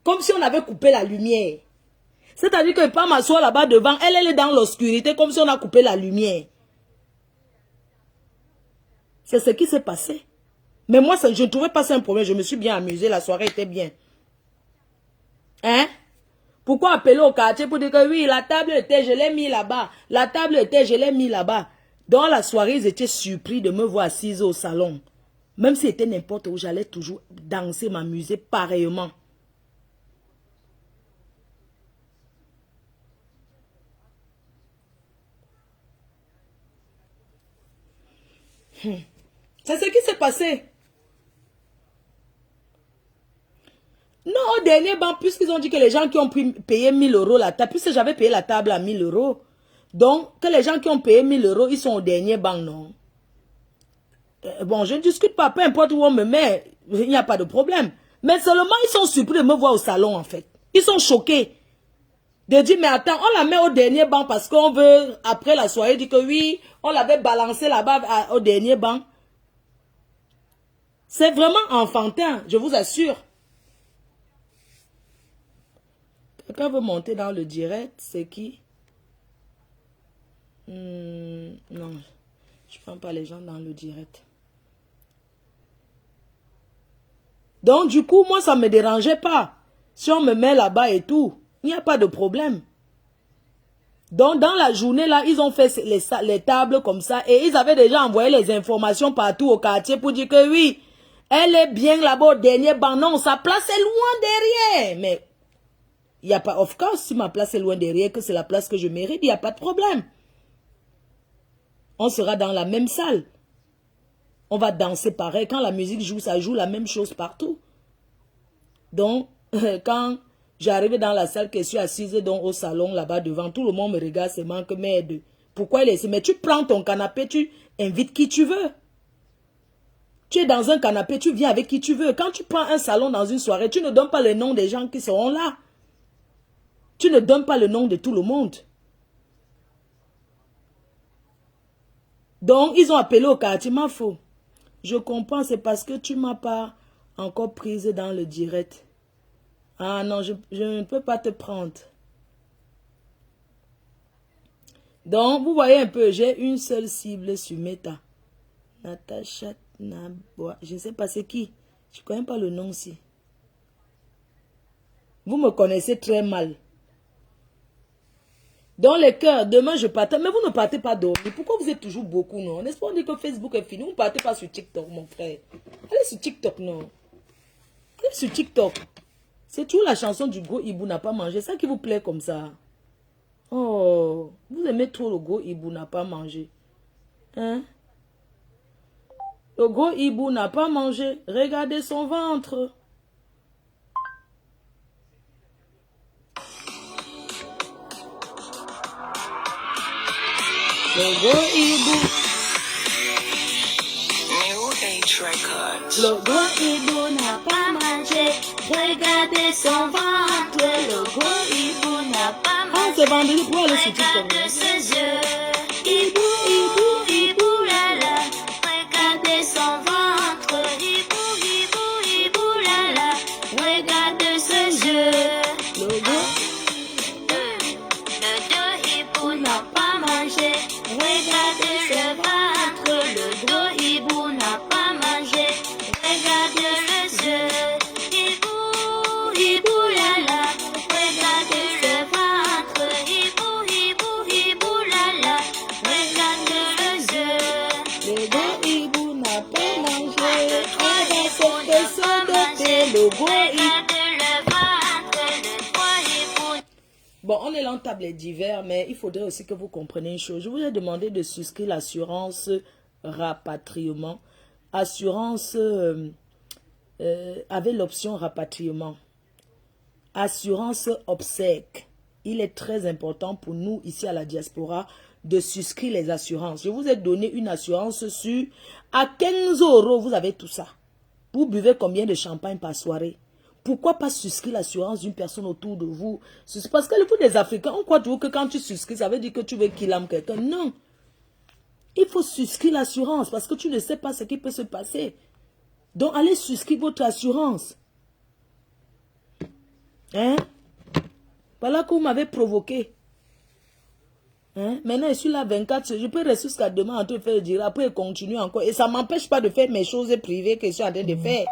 A: Comme si on avait coupé la lumière. C'est-à-dire que je ne peux pas m'asseoir là-bas devant. Elle est dans l'obscurité comme si on a coupé la lumière. C'est ce qui s'est passé. Mais moi, je ne trouvais pas ça un problème. Je me suis bien amusée. La soirée était bien. Hein? Pourquoi appeler au quartier pour dire que oui, la table était, je l'ai mis là-bas. La table était, je l'ai mis là-bas. Dans la soirée, ils étaient surpris de me voir assise au salon. Même si c'était n'importe où, j'allais toujours danser, m'amuser pareillement. C'est ce qui s'est passé. Non, au dernier banc, puisqu'ils ont dit que les gens qui ont payé 1000 € la table, puisque j'avais payé la table à 1000 €, donc que les gens qui ont payé 1000 €, ils sont au dernier banc, non. Bon, je ne discute pas, peu importe où on me met, il n'y a pas de problème. Mais seulement, ils sont surpris de me voir au salon, en fait. Ils sont choqués. De dire, mais attends, on la met au dernier banc parce qu'on veut, après la soirée, dire que oui, on l'avait balancé là-bas au dernier banc. C'est vraiment enfantin, je vous assure. Quelqu'un veut monter dans le direct, c'est qui? Non, je ne prends pas les gens dans le direct. Donc, du coup, moi, ça ne me dérangeait pas. Si on me met là-bas et tout, il n'y a pas de problème. Donc, dans la journée, là, ils ont fait les tables comme ça. Et ils avaient déjà envoyé les informations partout au quartier pour dire que oui, elle est bien là-bas au dernier banc. Non, sa place est loin derrière. Mais, il n'y a pas, of course, si ma place est loin derrière, que c'est la place que je mérite, il n'y a pas de problème. On sera dans la même salle. On va danser pareil. Quand la musique joue, ça joue la même chose partout. Donc, quand j'arrive dans la salle, que je suis assise donc, au salon là-bas devant, tout le monde me regarde, c'est manque m'aide. Pourquoi il est ici? Mais tu prends ton canapé, tu invites qui tu veux. Tu es dans un canapé, tu viens avec qui tu veux. Quand tu prends un salon dans une soirée, tu ne donnes pas le nom des gens qui seront là. Tu ne donnes pas le nom de tout le monde. Donc, ils ont appelé au quartier, ma faux. Je comprends, c'est parce que tu ne m'as pas encore prise dans le direct. Ah non, je ne peux pas te prendre. Donc, vous voyez un peu, j'ai une seule cible sur Meta. Natacha Naboa. Je ne sais pas c'est qui. Je ne connais pas le nom aussi. Vous me connaissez très mal. Dans les cœurs, demain je partais. Mais vous ne partez pas dormir. Pourquoi vous êtes toujours beaucoup, non? N'est-ce pas, on dit que Facebook est fini. Vous ne partez pas sur TikTok, mon frère. Allez sur TikTok, non. Allez sur TikTok. C'est toujours la chanson du Go Ibu n'a pas mangé. Ça qui vous plaît comme ça. Oh, vous aimez trop le Go Ibu n'a pas mangé. Hein? Le Go Ibu n'a pas mangé. Regardez son ventre. Le Go Ibu. Le Go Ibu n'a pas mangé. Regardez son ventre. Le Go Ibu n'a pas mangé. C'est vendredi pour aller sur TikTok. Ibu, Ibu, Ibu, la la. Regardez son ventre. Ibu, Ibu, Ibu, la la. Regardez ses yeux. Le Go Ibu n'a pas mangé. Regardez le ventre. Le Go Ibu n'a pas mangé. Regardez les yeux. Ibu, Ibu, la la. Regardez le ventre. Ibu, Ibu, Ibu, la la. Regardez les yeux. Le Go Ibu n'a pas mangé. Regardez cette personne de thé. Le Go Ibu. Bon, on est là en table d'hiver, mais il faudrait aussi que vous compreniez une chose. Je vous ai demandé de souscrire l'assurance rapatriement. Assurance avec l'option rapatriement. Assurance obsèque. Il est très important pour nous, ici à la diaspora, de souscrire les assurances. Je vous ai donné une assurance sur... À 15 €, vous avez tout ça. Vous buvez combien de champagne par soirée? Pourquoi pas souscrire l'assurance d'une personne autour de vous? C'est parce que vous, les Africains, on croit toujours que quand tu souscris, ça veut dire que tu veux qu'il aime quelqu'un. Non. Il faut souscrire l'assurance parce que tu ne sais pas ce qui peut se passer. Donc, allez souscrire votre assurance. Hein? Voilà que vous m'avez provoqué. Hein? Maintenant, je suis là 24, je peux rester jusqu'à demain en train de faire le dire. Après, continuer encore. Et ça ne m'empêche pas de faire mes choses privées que je suis en train de faire.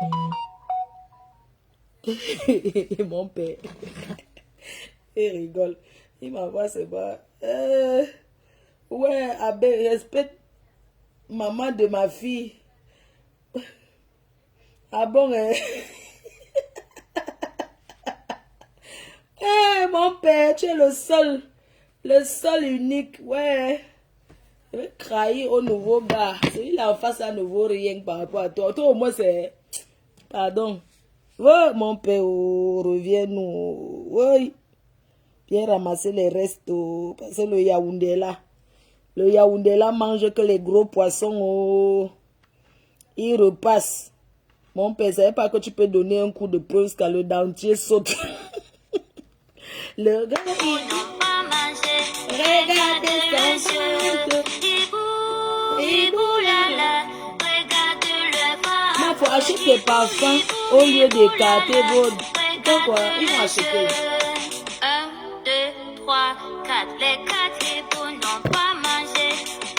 A: Mon père. Il rigole. Il m'envoie ses bras. Ouais, Abel, respecte maman de ma fille. Ah bon, mon père, tu es le seul unique. Ouais. Je vais crailler au nouveau gars. Celui-là en face à nouveau rien par rapport à toi. Toi, au moins, c'est... Pardon. Ouais, mon père, reviens-nous. Oui. Viens ramasser les restes. Parce que le Yaoundé là. Le Yaoundé là mange que les gros poissons. Oh. Il repasse. Mon père, savait pas que tu peux donner un coup de poing jusqu'à le dentier saute. Le gars, il n'a pas mangé. Regardez son ventre. Ibou, la la. Regardez le ventre. Il faut acheter des parfums au lieu d'écarter vos... Pourquoi? Ils vont acheter. 1, 2, 3, 4. Les 4 hiboux n'ont pas mangé.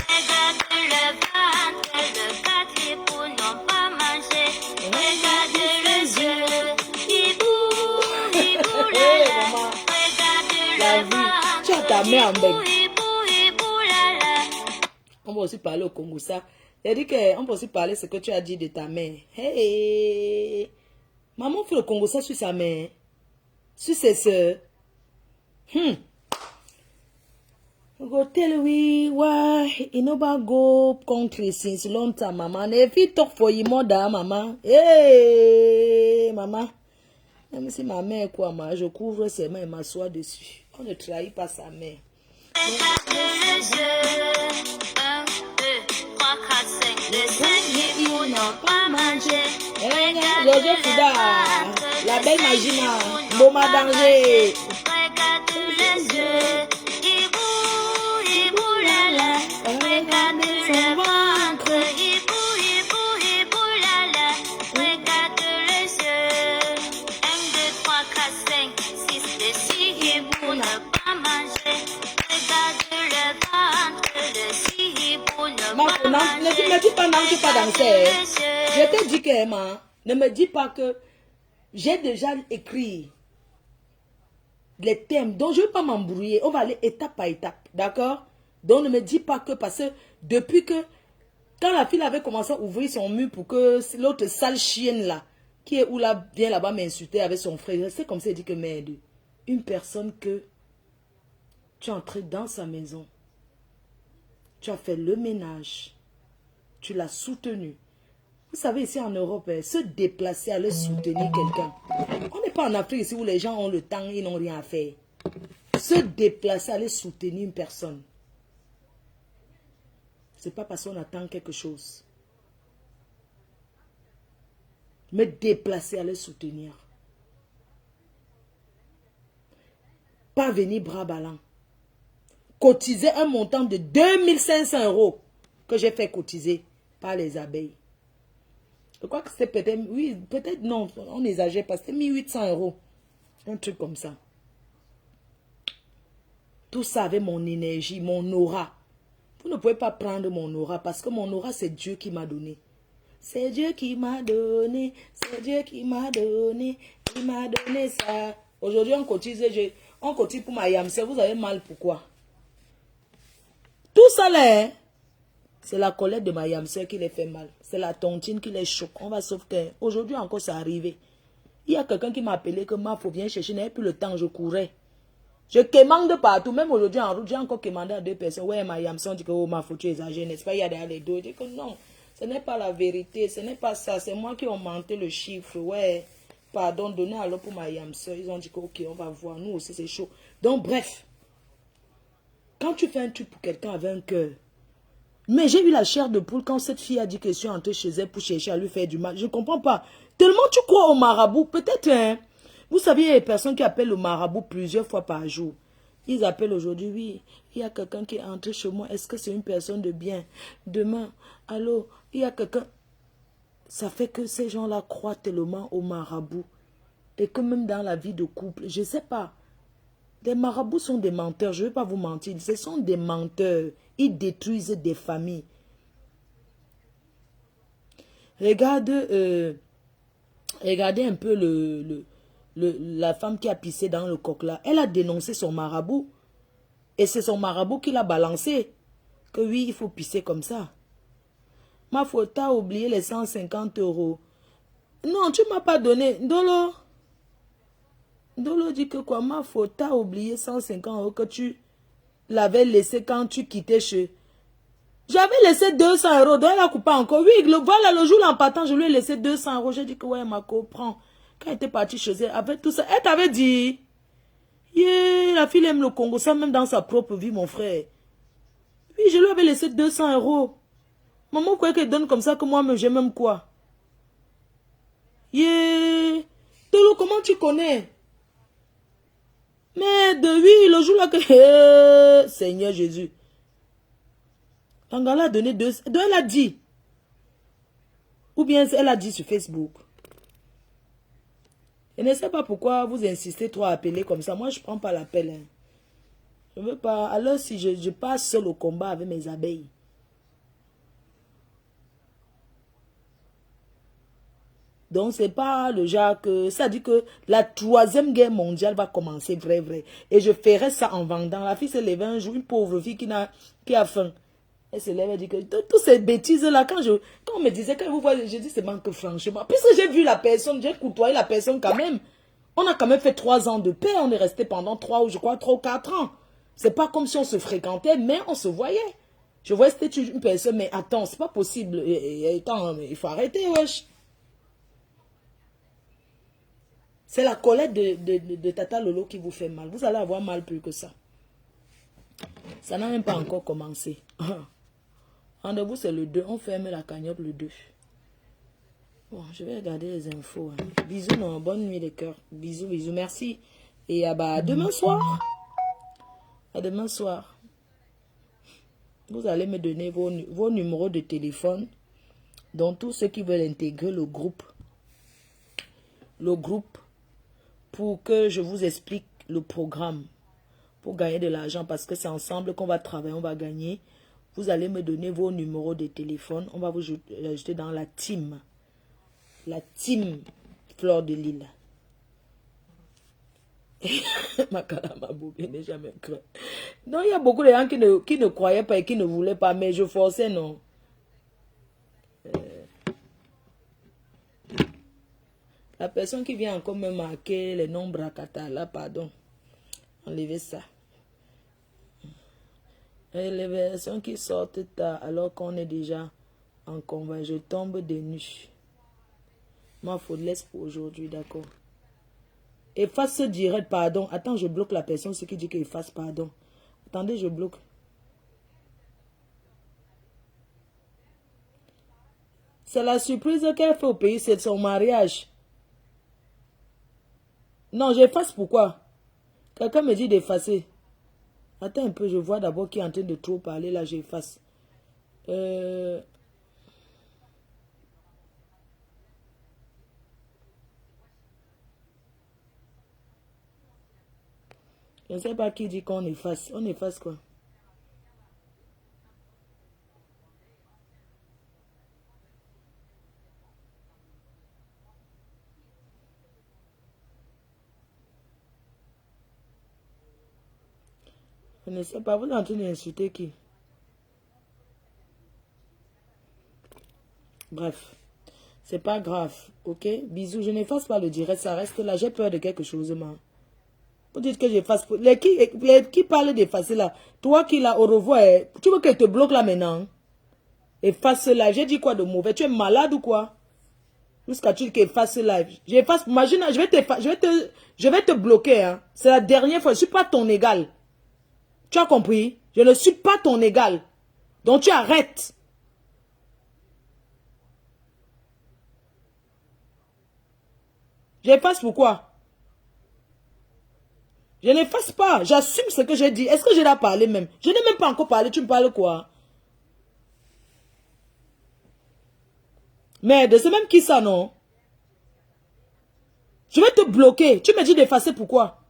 A: Regardez le ventre. Les 4 hiboux n'ont pas mangé. Regardez les yeux. Ibou, Ibou, la la. Regardez le ventre. Tu as ta mère en bec. On va aussi parler au Congo, ça. Il dit qu'on peut aussi parler de ce que tu as dit de ta mère. Hey! Maman fait le Congo ça sur sa mère. Sur ses soeurs. Hotel, oui, ouais, il n'a pas go contre ici, c'est longtemps, maman. Ne vis pas pour y moda, maman. Hey, maman. Même si ma mère, quoi, je couvre ses mains et m'assois dessus. On ne trahit pas sa mère. Roger Fouda, la belle Magina, Boma Danger. Ne me dis pas non, je ne pas danser. Je te dis que, Emma, ne me dis pas que j'ai déjà écrit les thèmes, donc je ne vais pas m'embrouiller. On va aller étape par étape, d'accord? Donc ne me dis pas que, parce que depuis que, quand la fille avait commencé à ouvrir son mur pour que l'autre sale chienne là, qui est où là, vient là-bas m'insulter avec son frère, c'est comme ça, elle dit que merde, une personne que tu es entré dans sa maison, tu as fait le ménage, tu l'as soutenu. Vous savez, ici en Europe, se déplacer, aller soutenir quelqu'un. On n'est pas en Afrique ici où les gens ont le temps, ils n'ont rien à faire. Se déplacer, aller soutenir une personne. Ce n'est pas parce qu'on attend quelque chose. Me déplacer, aller soutenir. Pas venir bras ballants. Cotiser un montant de 2500 € que j'ai fait cotiser par les abeilles. Je crois que c'était peut-être, oui, peut-être non, on exagère pas, c'était 1800 €. Un truc comme ça. Tout ça avec mon énergie, mon aura. Vous ne pouvez pas prendre mon aura parce que mon aura, c'est Dieu qui m'a donné. C'est Dieu qui m'a donné, c'est Dieu qui m'a donné, il m'a donné ça. Aujourd'hui, on cotise pour ma yamse, vous avez mal pourquoi? Tout ça là, hein? C'est la colère de ma yamseur qui les fait mal. C'est la tontine qui les choque. On va sauveter. Aujourd'hui encore, c'est arrivé. Il y a quelqu'un qui m'a appelé que ma faut viens chercher. Je n'avais plus le temps, je courais. Je commande de partout. Même aujourd'hui en route, j'ai encore commandé à 2 personnes. Ouais, ma yamseur dit que oh, ma faut tu exagères, n'est-ce pas? Il y a derrière les deux. Je dis que non, ce n'est pas la vérité. Ce n'est pas ça. C'est moi qui ai augmenté le chiffre. Ouais, pardon, donnez alors pour ma yamseur. Ils ont dit que ok, on va voir. Nous aussi, c'est chaud. Donc, bref. Quand tu fais un truc pour quelqu'un avec un cœur, mais j'ai eu la chair de poule quand cette fille a dit que je suis entrée chez elle pour chercher à lui faire du mal. Je ne comprends pas. Tellement tu crois au marabout. Peut-être, hein, vous savez, il y a des personnes qui appellent le marabout plusieurs fois par jour. Ils appellent aujourd'hui, oui, il y a quelqu'un qui est entré chez moi. Est-ce que c'est une personne de bien? Demain, allô, il y a quelqu'un. Ça fait que ces gens-là croient tellement au marabout. Et que même dans la vie de couple, je ne sais pas. Les marabouts sont des menteurs, je ne vais pas vous mentir. Ce sont des menteurs. Ils détruisent des familles. Regardez un peu la femme qui a pissé dans le coq là. Elle a dénoncé son marabout. Et c'est son marabout qui l'a balancé. Que oui, il faut pisser comme ça. Ma faute, t'as oublié les 150 €. Non, tu ne m'as pas donné. Dolo dit que quoi, ma faute, t'as oublié 150 € que tu l'avais laissé quand tu quittais chez. J'avais laissé 200 €, donc elle a coupé encore. Oui, voilà, le jour en partant, je lui ai laissé 200 €. J'ai dit que ouais, ma comprend. Quand elle était partie chez elle, avec tout ça, elle t'avait dit, yeah, la fille aime le Congo, ça même dans sa propre vie, mon frère. Oui, je lui avais laissé 200 €. Maman croyait qu'elle donne comme ça que moi, j'ai même quoi. Yeah, Tolo, comment tu connais? Mais oui, le jour là que... Seigneur Jésus. Tangala a donné 200. Donc elle a dit. Ou bien elle a dit sur Facebook. Je ne sais pas pourquoi vous insistez trop à appeler comme ça. Moi, je ne prends pas l'appel. Hein. Je ne veux pas. Alors si je passe seul au combat avec mes abeilles. Donc, ce n'est pas le genre que... Ça dit que la 3e guerre mondiale va commencer, vrai. Et je ferai ça en vendant. La fille s'est levée un jour, une pauvre fille qui a faim. Elle se lève et dit que toutes ces bêtises-là, quand on me disait, quand vous voyez, je dis, c'est manque franchement. Puisque j'ai vu la personne, j'ai côtoyé la personne quand même. On a quand même fait 3 ans de paix. On est resté pendant 3 ou 4 ans. C'est pas comme si on se fréquentait, mais on se voyait. Je voyais que c'était une personne, mais attends, c'est pas possible. Attends, il faut arrêter, wesh. C'est la colère de Tata Lolo qui vous fait mal. Vous allez avoir mal plus que ça. Ça n'a même pas encore commencé. Rendez-vous, c'est le 2. On ferme la cagnotte le 2. Bon, je vais regarder les infos. Hein. Bisous, non, bonne nuit les cœurs. Bisous, bisous, merci. Et à demain soir. À demain soir. Vous allez me donner vos numéros de téléphone. Donc, tous ceux qui veulent intégrer le groupe. Pour que je vous explique le programme. Pour gagner de l'argent. Parce que c'est ensemble qu'on va travailler, on va gagner. Vous allez me donner vos numéros de téléphone. On va vous ajouter dans la team. La team Fleur de Lille. Ma calamabou, je n'ai jamais cru. Non, il y a beaucoup de gens qui ne croyaient pas et qui ne voulaient pas, mais je forçais, non. La personne qui vient encore me marquer les noms Brakata, là, pardon. Enlevez ça. Et les versions qui sortent tard, alors qu'on est déjà en combat, je tombe des nues. Moi, il faut laisser pour aujourd'hui, d'accord. Efface ce direct, pardon. Attends, je bloque la personne, ce qui dit qu'il efface, pardon. Attendez, je bloque. C'est la surprise qu'elle fait au pays, c'est son mariage. Non, j'efface pourquoi? Quelqu'un me dit d'effacer. Attends un peu, je vois d'abord qui est en train de trop parler, là, j'efface. Je ne sais pas qui dit qu'on efface. On efface quoi? Je ne sais pas, vous êtes en train d'insulter qui? Bref, c'est pas grave, ok? Bisous, je n'efface pas le direct, ça reste là. J'ai peur de quelque chose, moi. Vous dites que j'efface. Les qui parlent d'effacer là? Toi qui là, au revoir, tu veux que je te bloque là maintenant? Efface là. J'ai dit quoi de mauvais? Tu es malade ou quoi? Jusqu'à tu dis qu'efface live. J'efface. Imagine, je vais te bloquer. Hein. C'est la dernière fois. Je ne suis pas ton égal. Tu as compris? Je ne suis pas ton égal. Donc tu arrêtes. J'efface pourquoi? Je n'efface pas. J'assume ce que j'ai dit. Est-ce que j'ai là parlé même? Je n'ai même pas encore parlé. Tu me parles quoi? Merde, c'est même qui ça, non? Je vais te bloquer. Tu me dis d'effacer pourquoi?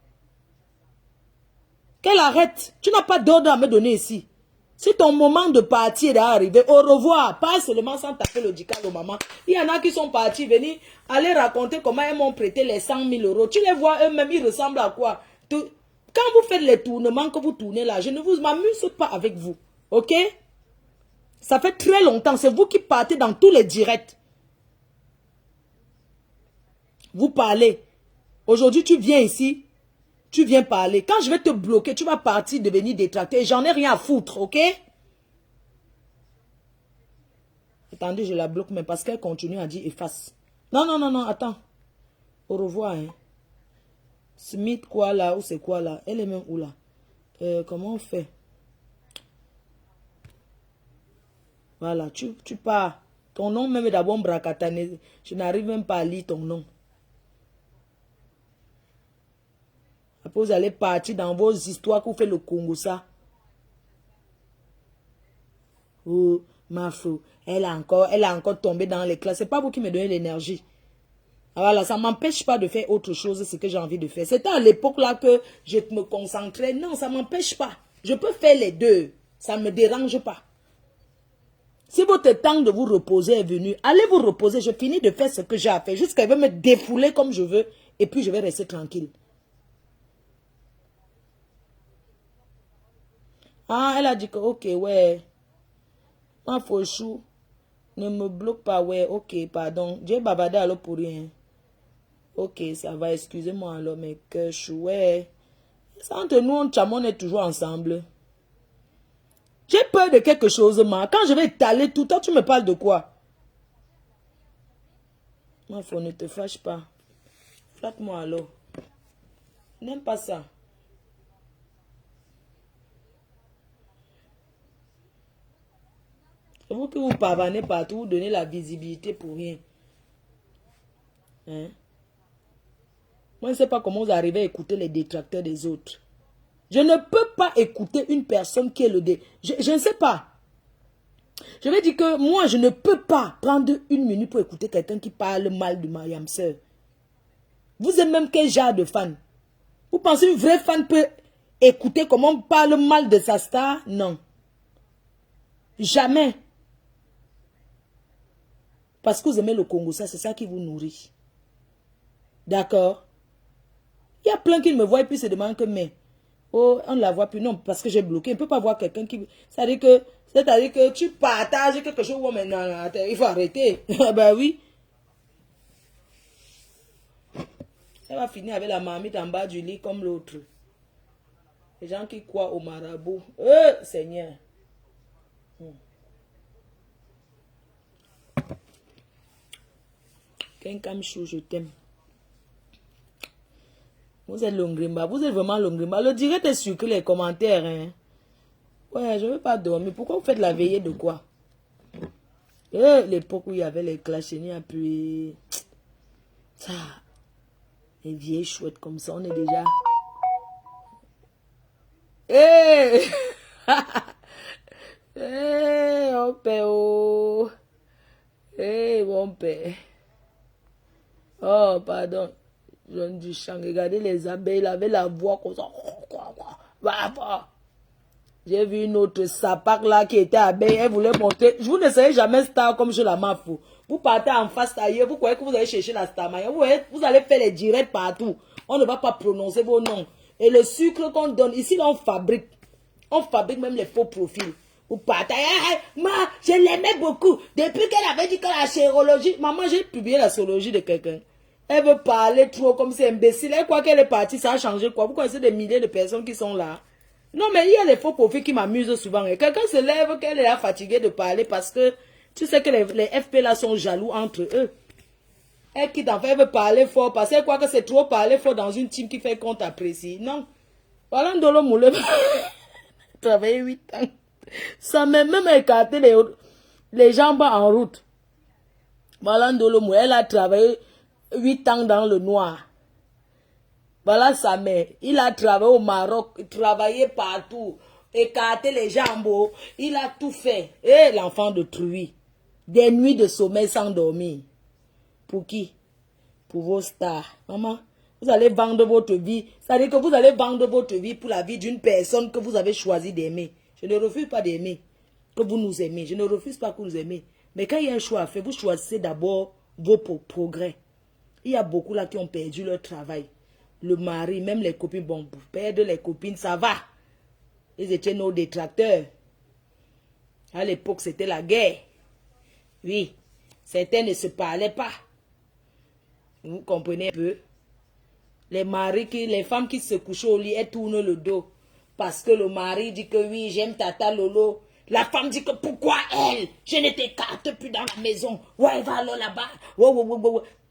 A: Qu'elle arrête. Tu n'as pas d'ordre à me donner ici. Si ton moment de partir est arrivé, au revoir. Pas seulement sans taper le dical aux mamans. Il y en a qui sont partis venir aller raconter comment ils m'ont prêté les 100 000 euros. Tu les vois eux-mêmes, ils ressemblent à quoi? Quand vous faites les tournements que vous tournez là, je ne vous m'amuse pas avec vous. Ok? Ça fait très longtemps. C'est vous qui partez dans tous les directs. Vous parlez. Aujourd'hui, tu viens ici. Tu viens parler. Quand je vais te bloquer, tu vas partir devenir détracté. J'en ai rien à foutre, ok? Attendez, je la bloque, mais parce qu'elle continue à dire efface. Non, non, non, non, attends. Au revoir, hein. Smith, quoi là? Ou c'est quoi là? Elle est même où là? Comment on fait? Voilà, tu pars. Ton nom même d'abord Brakatane. Je n'arrive même pas à lire ton nom. Après, vous allez partir dans vos histoires que vous faites le Congo, ça. Oh, ma fou. Elle a encore tombé dans les classes. C'est pas vous qui me donnez l'énergie. Voilà, ça ne m'empêche pas de faire autre chose, ce que j'ai envie de faire. C'était à l'époque là que je me concentrais. Non, ça ne m'empêche pas. Je peux faire les deux. Ça ne me dérange pas. Si votre temps de vous reposer est venu, allez vous reposer. Je finis de faire ce que j'ai à faire. Jusqu'à ce qu'elle veut me défouler comme je veux. Et puis je vais rester tranquille. Ah, elle a dit que, ok, ouais. Ma fauchou, ne me bloque pas, ouais, ok, pardon. J'ai babadé alors pour rien. Ok, ça va, excusez-moi alors, mais que chou, ouais. Entre nous, on est toujours ensemble. J'ai peur de quelque chose, ma. Quand je vais étaler tout, toi, tu me parles de quoi? Ma foi, ne te fâche pas. Flatte-moi alors. N'aime pas ça. C'est vous que vous pavanez partout, vous donnez la visibilité pour rien. Hein? Moi, je ne sais pas comment vous arrivez à écouter les détracteurs des autres. Je ne peux pas écouter une personne qui est le dé. Je ne sais pas. Je vais dire que moi, je ne peux pas prendre une minute pour écouter quelqu'un qui parle mal de ma yam-sœur. Vous êtes même quel genre de fan? Vous pensez qu'une vraie fan peut écouter comment on parle mal de sa star? Non. Jamais. Parce que vous aimez le Congo, ça, c'est ça qui vous nourrit. D'accord? Il y a plein qui me voient et puis se demandent que, mais, oh, on ne la voit plus. Non, parce que j'ai bloqué. On ne peut pas voir quelqu'un qui... C'est-à-dire que tu partages quelque chose. Oh, mais non, attends, il faut arrêter. Ben oui. Ça va finir avec la marmite en bas du lit comme l'autre. Les gens qui croient au marabout. Seigneur. Kenkamchou, je t'aime. Vous êtes Longrimba. Vous êtes vraiment Longrimba. Le direct est sucré, les commentaires. Hein. Ouais, je ne veux pas dormir. Pourquoi vous faites la veillée de quoi? L'époque où il y avait les clasheniers appuyés. Ça. Les vieilles chouettes comme ça, on est déjà... Mon père, oh. Mon père. Oh, pardon. Jeune du champ, regardez les abeilles, il avait la voix comme ça. J'ai vu une autre sapac là qui était abeille, elle voulait monter. Vous ne serez jamais star comme je la mafou. Vous partez en face ailleurs, vous croyez que vous allez chercher la star. Vous allez faire les directs partout. On ne va pas prononcer vos noms. Et le sucre qu'on donne, ici là on fabrique. On fabrique même les faux profils. Vous partez, je l'aimais beaucoup. Depuis qu'elle avait dit que la chirologie, maman, j'ai publié la chirologie de quelqu'un. Elle veut parler trop comme c'est imbécile. Elle croit qu'elle est partie, ça a changé quoi? Vous connaissez des milliers de personnes qui sont là. Non, mais il y a les faux profils qui m'amusent souvent. Quelqu'un se lève qu'elle est fatiguée de parler parce que tu sais que les FP là sont jaloux entre eux. Elle quitte en fait, elle veut parler fort parce qu'elle croit que c'est trop parler fort dans une team qui fait qu'on t'apprécie. Non. Voilà un dolo moule. Travailler 8 ans. Ça m'a même écarté les jambes en route. Voilà un dolo moule. Elle a travaillé 8 ans dans le noir. Voilà sa mère. Il a travaillé au Maroc, travaillé partout, écarté les jambes. Il a tout fait. Et l'enfant de Truy. Des nuits de sommeil sans dormir. Pour qui? Pour vos stars. Maman, vous allez vendre votre vie. C'est-à-dire que vous allez vendre votre vie pour la vie d'une personne que vous avez choisi d'aimer. Je ne refuse pas d'aimer. Que vous nous aimez. Je ne refuse pas que vous nous aimez. Mais quand il y a un choix à faire, vous choisissez d'abord vos progrès. Il y a beaucoup là qui ont perdu leur travail. Le mari, même les copines, bon, perdre les copines, ça va. Ils étaient nos détracteurs. À l'époque, c'était la guerre. Oui, certains ne se parlaient pas. Vous comprenez un peu? Les maris, les femmes qui se couchent au lit, elles tournent le dos. Parce que le mari dit que oui, j'aime Tata Lolo. La femme dit que pourquoi elle? Je ne t'écarte plus dans la maison. Ouais, va là-bas.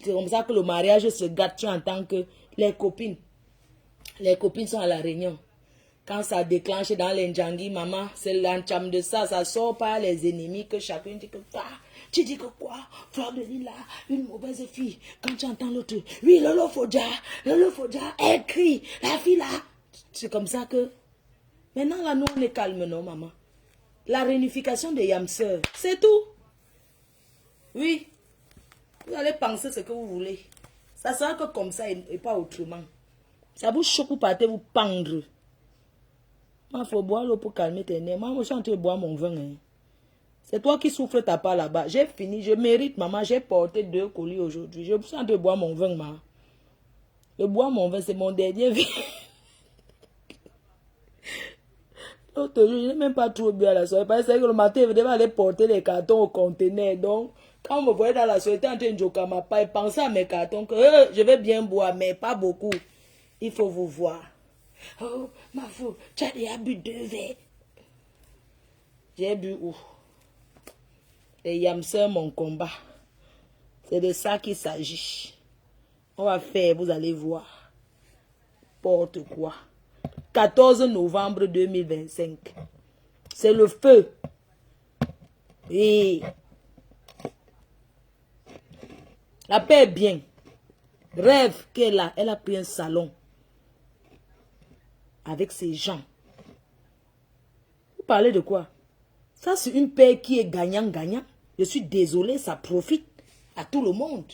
A: C'est comme ça que le mariage se gâte en tant que les copines sont à la réunion. Quand ça déclenche dans les Ndjangi, maman, c'est l'encham de ça, ça sort par les ennemis que chacun dit que tu dis que quoi? Fleur de Lila, une mauvaise fille. Quand tu entends l'autre, oui, Lolo Fodja, elle crie, la fille là. C'est comme ça que, maintenant là, nous on est calme, non, maman? La réunification des yamseurs, c'est tout. Oui, vous allez penser ce que vous voulez. Ça sera que comme ça et pas autrement. Ça vous choque, vous partez vous pendre. Il faut boire l'eau pour calmer tes nerfs. Moi, je suis en train de boire mon vin. Hein. C'est toi qui souffles ta part là-bas. J'ai fini, je mérite, maman. J'ai porté 2 colis aujourd'hui. Je suis en train de boire mon vin, maman. Je bois mon vin, c'est mon dernier vin. L'autre jour, je n'ai même pas trop bu à la soirée. Parce que le matin, je devais aller porter les cartons au conteneur. Donc, quand on me voyait dans la soirée, j'étais en train de jouer à ma paille. Pensez à mes cartons que je vais bien boire, mais pas beaucoup. Il faut vous voir. Oh, ma fou, tu as déjà bu 2 verres. J'ai bu où? Les yamseurs, mon combat. C'est de ça qu'il s'agit. On va faire, vous allez voir. Porte quoi. 14 novembre 2025. C'est le feu. Et la paix est bien. Rêve qu'elle a. Elle a pris un salon. Avec ses gens. Vous parlez de quoi? Ça, c'est une paix qui est gagnant-gagnant. Je suis désolé, ça profite à tout le monde.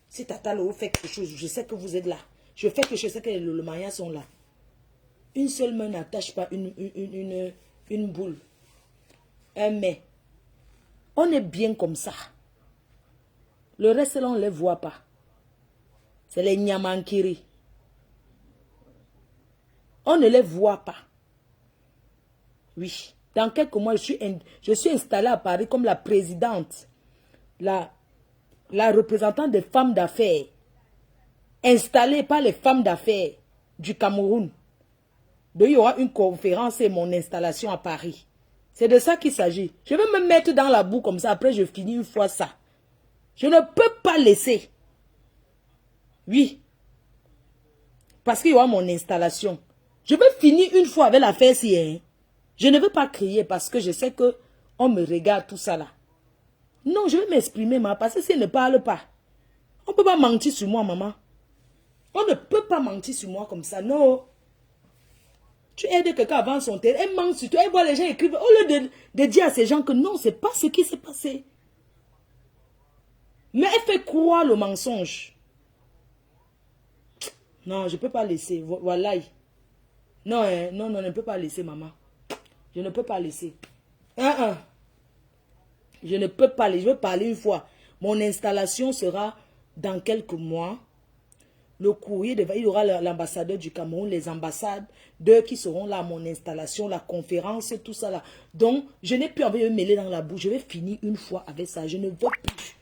A: Si Tata Loro fait quelque chose, je sais que vous êtes là. Je fais que je sais que le mariage sont là. Une seule main n'attache pas une boule. Mais on est bien comme ça. Le reste là, on ne les voit pas. C'est les Nyamankiri. On ne les voit pas. Oui. Dans quelques mois, je suis installée à Paris comme la présidente, la représentante des femmes d'affaires, installée par les femmes d'affaires du Cameroun. Donc, il y aura une conférence et mon installation à Paris. C'est de ça qu'il s'agit. Je vais me mettre dans la boue comme ça. Après, je finis une fois ça. Je ne peux pas laisser. Oui. Parce qu'il y aura mon installation. Je vais finir une fois avec l'affaire-ci. Hein. Je ne veux pas crier parce que je sais que on me regarde tout ça là. Non, je vais m'exprimer, maman, parce que si elle ne parle pas, on ne peut pas mentir sur moi, maman. On ne peut pas mentir sur moi comme ça, non. Tu aides quelqu'un avant son terrain, elle ment sur toi, elle voit les gens écrire. Au lieu de dire à ces gens que non, c'est pas ce qui s'est passé. Mais elle fait croire le mensonge. Non, je ne peux pas laisser. Voilà. Non, non, non, je ne peux pas laisser, maman. Je ne peux pas laisser. Je ne peux pas laisser. Je vais parler une fois. Mon installation sera dans quelques mois. Le courrier, il y aura l'ambassadeur du Cameroun, les ambassades, d'eux qui seront là à mon installation, la conférence, tout ça là. Donc, je n'ai plus envie de me mêler dans la bouche. Je vais finir une fois avec ça. Je ne veux plus.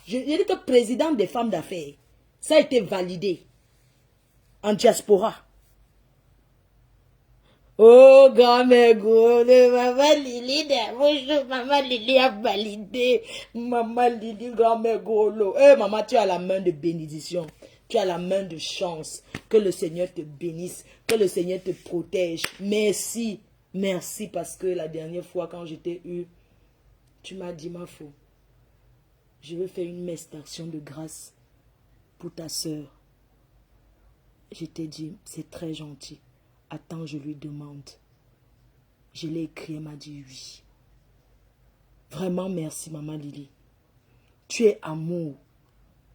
A: Je dis que président des femmes d'affaires, ça a été validé en diaspora. Oh, grand-mère Golo, maman Lili, bonjour, maman Lili a validé. Maman Lili, grand-mère Golo. Maman, tu as la main de bénédiction. Tu as la main de chance. Que le Seigneur te bénisse. Que le Seigneur te protège. Merci. Merci parce que la dernière fois quand je t'ai eu, tu m'as dit, ma fille, je veux faire une messe d'action de grâce pour ta soeur. Je t'ai dit, c'est très gentil. Attends, je lui demande. Je l'ai écrit, elle m'a dit oui. Vraiment, merci, maman Lili. Tu es amour.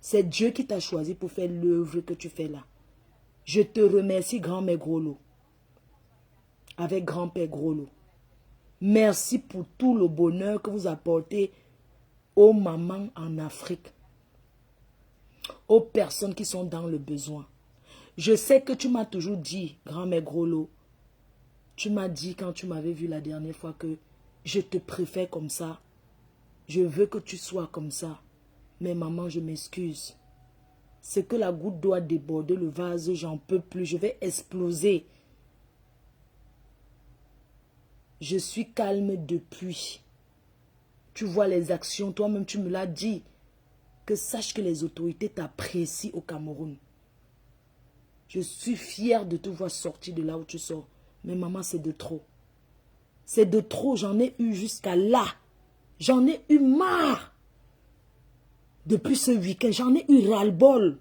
A: C'est Dieu qui t'a choisi pour faire l'œuvre que tu fais là. Je te remercie, grand-mère Grolo. Avec grand-père Grolo. Merci pour tout le bonheur que vous apportez aux mamans en Afrique. Aux personnes qui sont dans le besoin. Je sais que tu m'as toujours dit, grand-mère Grolo, tu m'as dit quand tu m'avais vu la dernière fois que je te préfère comme ça. Je veux que tu sois comme ça. Mais maman, je m'excuse. C'est que la goutte doit déborder le vase, j'en peux plus, je vais exploser. Je suis calme depuis. Tu vois les actions, toi-même tu me l'as dit. Que sache que les autorités t'apprécient au Cameroun. Je suis fière de te voir sortir de là où tu sors. Mais maman, c'est de trop. C'est de trop, j'en ai eu jusqu'à là. J'en ai eu marre. Depuis ce week-end, j'en ai eu ras-le-bol.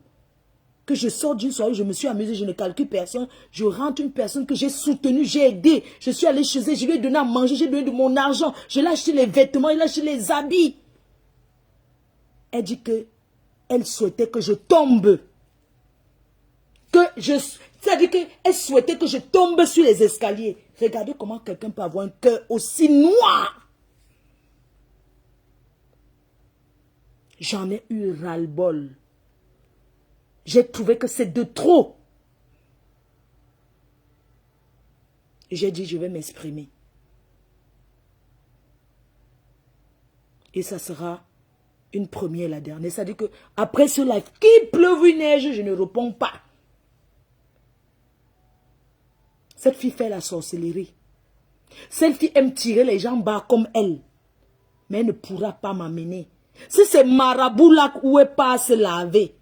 A: Que je sors d'une soirée, je me suis amusée, je ne calcule personne. Je rentre une personne que j'ai soutenue, j'ai aidé. Je suis allée chez elle, je lui ai donné à manger, j'ai donné de mon argent. Je l'ai acheté les vêtements, il a acheté les habits. Elle dit que elle souhaitait que je tombe. C'est-à-dire qu'elle souhaitait que je tombe sur les escaliers. Regardez comment quelqu'un peut avoir un cœur aussi noir. J'en ai eu ras-le-bol. J'ai trouvé que c'est de trop. J'ai dit, je vais m'exprimer. Et ça sera une première, la dernière. C'est-à-dire que après ce live, qu'il pleuve ou neige, je ne réponds pas. Cette fille fait la sorcellerie. Cette fille aime tirer les gens bas comme elle. Mais elle ne pourra pas m'amener. Si c'est marabout là où elle passe se laver,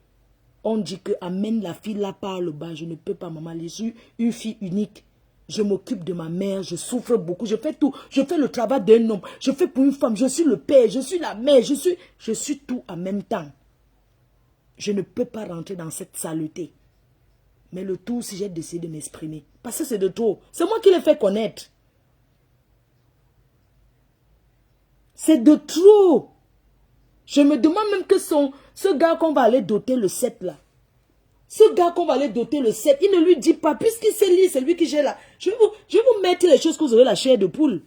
A: on dit que amène la fille là par le bas. Je ne peux pas, maman. Je suis une fille unique. Je m'occupe de ma mère. Je souffre beaucoup. Je fais tout. Je fais le travail d'un homme. Je fais pour une femme. Je suis le père. Je suis la mère. Je suis tout en même temps. Je ne peux pas rentrer dans cette saleté. Mais le tout, si j'ai décidé de m'exprimer. Parce que c'est de trop. C'est moi qui l'ai fait connaître. C'est de trop. Je me demande même que ce gars qu'on va aller doter le 7 là. Ce gars qu'on va aller doter le 7, il ne lui dit pas, puisqu'il sait lire, c'est lui qui gère là. Je vais vous mettre les choses que vous aurez la chair de poule.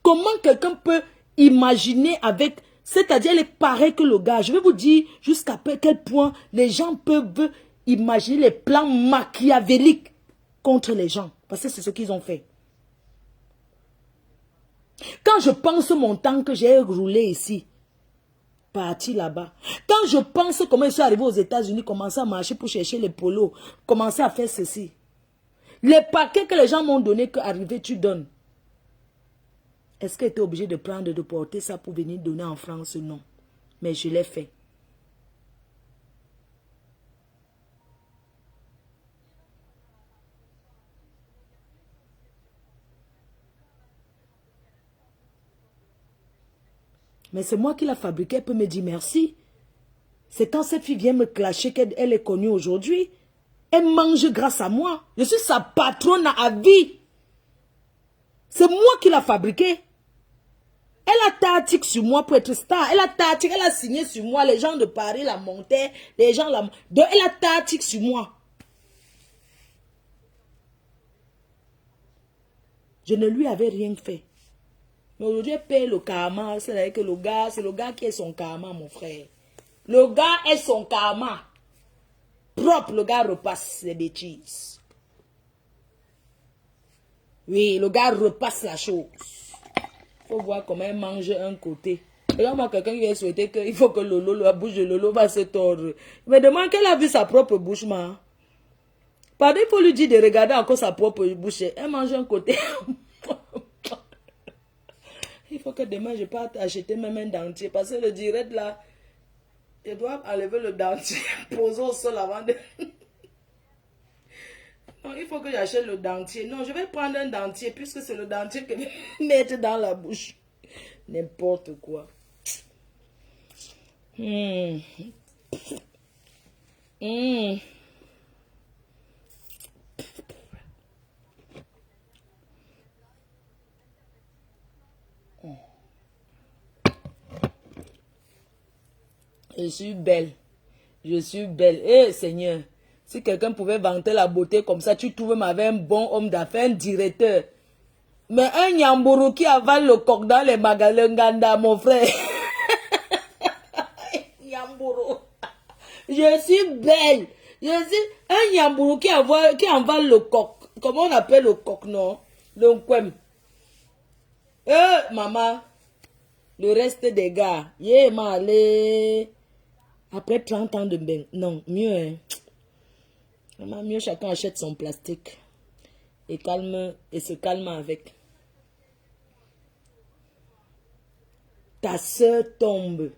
A: Comment quelqu'un peut imaginer avec... C'est-à-dire, il est pareil que le gars. Je vais vous dire jusqu'à quel point les gens peuvent imaginer les plans machiavéliques contre les gens. Parce que c'est ce qu'ils ont fait. Quand je pense mon temps que j'ai roulé ici, parti là-bas. Quand je pense comment je suis arrivé aux États-Unis, commencer à marcher pour chercher les polos, commencer à faire ceci. Les paquets que les gens m'ont donné, qu'arrivé tu donnes. Est-ce que tu es obligé de prendre, de porter ça pour venir donner en France? Non. Mais je l'ai fait. Mais c'est moi qui l'ai fabriqué, elle peut me dire merci. C'est quand cette fille vient me clasher qu'elle est connue aujourd'hui. Elle mange grâce à moi. Je suis sa patronne à vie. C'est moi qui l'ai fabriqué. Elle a tactique sur moi pour être star. Elle a tactique, elle a signé sur moi. Les gens de Paris la montaient. Les gens la... Donc elle a tactique sur moi. Je ne lui avais rien fait. Mais aujourd'hui, elle paye le karma. C'est que le gars qui est son karma, mon frère. Le gars est son karma. Propre, le gars repasse les bêtises. Oui, le gars repasse la chose. Il faut voir comment elle mange un côté. Et là, moi, quelqu'un qui a souhaité qu'il faut que la bouche de Lolo va se tordre. Il me demande qu'elle a vu sa propre bouche, man. Pardon, il faut lui dire de regarder encore sa propre bouche. Elle mange un côté. Il faut que demain, je parte acheter même un dentier. Parce que le direct, là, je dois enlever le dentier, poser au sol avant de... Non, il faut que j'achète le dentier. Non, je vais prendre un dentier, puisque c'est le dentier que je vais mettre dans la bouche. N'importe quoi. Je suis belle. Je suis belle. Eh, Seigneur. Si quelqu'un pouvait vanter la beauté comme ça, tu trouves avec un bon homme d'affaires, un directeur. Mais un Nyamburu qui avale le coq dans les magasins Ganda, mon frère. Nyamburu. Je suis belle. Je suis un Nyamburu qui avale le coq. Comment on appelle le coq, non? Le nkwem. Maman. Le reste des gars. Yeah, malé. Après 30 ans de bain. Non, mieux, hein. Maman, mieux chacun achète son plastique. Et se calme avec. Ta soeur tombe.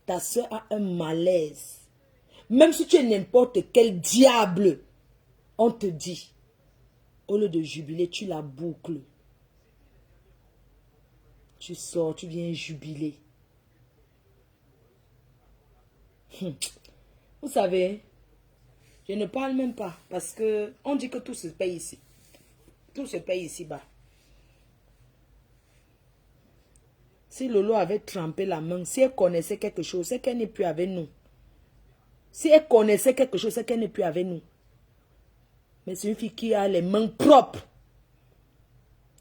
A: Ta soeur a un malaise. Même si tu es n'importe quel diable, on te dit, au lieu de jubiler, tu la boucles. Tu sors, tu viens jubiler. Vous savez, je ne parle même pas parce que on dit que tout se paye ici. Tout se paye ici-bas. Si Lolo avait trempé la main, si elle connaissait quelque chose, c'est qu'elle n'est plus avec nous. Si elle connaissait quelque chose, c'est qu'elle n'est plus avec nous. Mais c'est une fille qui a les mains propres.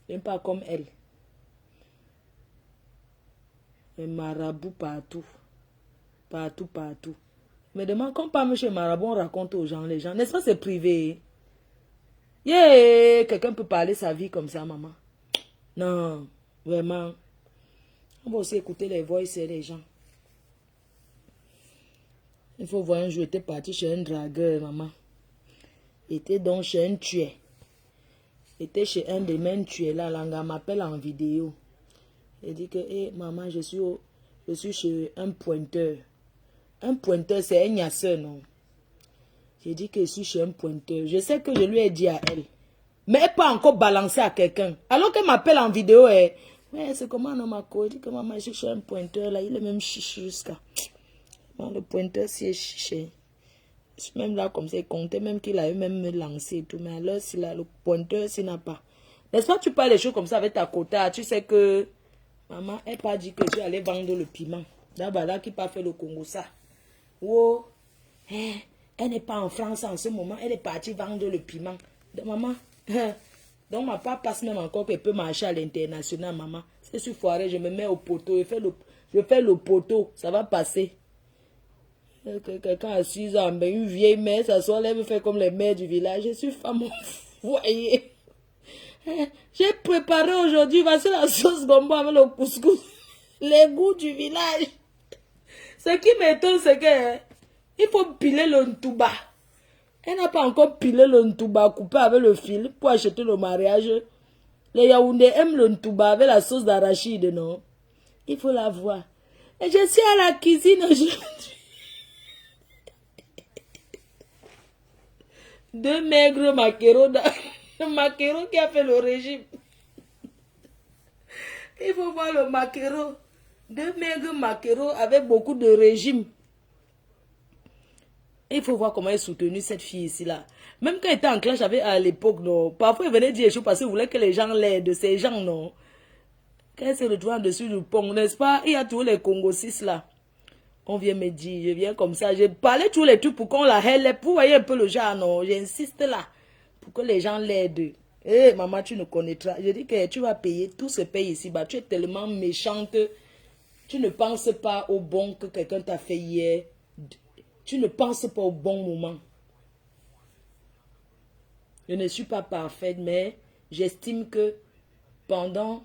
A: Même pas comme elle. Un marabout partout. Partout, partout. Mais demande, quand pas chez Marabout, on raconte aux gens, les gens. N'est-ce pas, c'est privé? Yeah, quelqu'un peut parler sa vie comme ça, maman. Non, vraiment. On va aussi écouter les voix et les gens. Il faut voir un jour, j'étais parti chez un dragueur, maman. J'étais donc chez un tueur. J'étais chez un des mêmes tués là, Langa m'appelle en vidéo. Il dit que, hey, maman, je suis chez un pointeur. Un pointeur, c'est un nyasseur, non? J'ai dit que je suis chez un pointeur. Je sais que je lui ai dit à elle. Mais elle pas encore balancé à quelqu'un. Alors qu'elle m'appelle en vidéo, ouais, c'est comment non, ma co? Il dit que maman, je suis chez un pointeur là, il est même chiche jusqu'à. Bon, le pointeur, si est chiché. Je suis même là comme ça, il comptait même qu'il a eu même me lancé et tout. Mais alors, si là, le pointeur, s'il n'a pas. N'est-ce pas, tu parles des choses comme ça avec ta quota. Tu sais que maman, elle pas dit que tu allais vendre le piment. D'abord, là, qui pas fait le Congo ça. Oh, elle n'est pas en France en ce moment. Elle est partie vendre le piment. Donc, maman, donc ma part passe même encore qu'elle peut marcher à l'international, maman. C'est sur foiré, je me mets au poteau. Je fais le poteau. Ça va passer. Quelqu'un à 6 ans, mais une vieille mère, ça soit, elle me fait comme les mères du village. Je suis femme au foyer. J'ai préparé aujourd'hui, voici la sauce gombo avec le couscous. Les goûts du village. Ce qui m'étonne, c'est que il faut piler le ntouba. Elle n'a pas encore pilé le ntouba coupé avec le fil pour acheter le mariage. Les Yaoundés aiment le ntouba avec la sauce d'arachide, non? Il faut la voir. Et je suis à la cuisine aujourd'hui. 2 maigres maquereaux. Maquereau qui a fait le régime. Il faut voir le maquereau. 2 maigres maquereaux avec beaucoup de régime. Il faut voir comment elle est soutenue cette fille ici là. Même quand elle était en clash avec à l'époque, non. Parfois elle venait dire des choses parce qu'elle voulait que les gens l'aident. Ces gens, non. Quand elle se retrouve dessus du pont, n'est-ce pas? Il y a tous les Congossis là. On vient me dire, je viens comme ça. Je parlais tous les trucs pour qu'on la hèle. Vous voyez un peu le genre, non. J'insiste là. Pour que les gens l'aident. Eh, maman, tu ne connaîtras. Je dis que tu vas payer. Tout se paye ici. Bah, tu es tellement méchante. Tu ne penses pas au bon que quelqu'un t'a fait hier. Tu ne penses pas au bon moment. Je ne suis pas parfaite, mais j'estime que pendant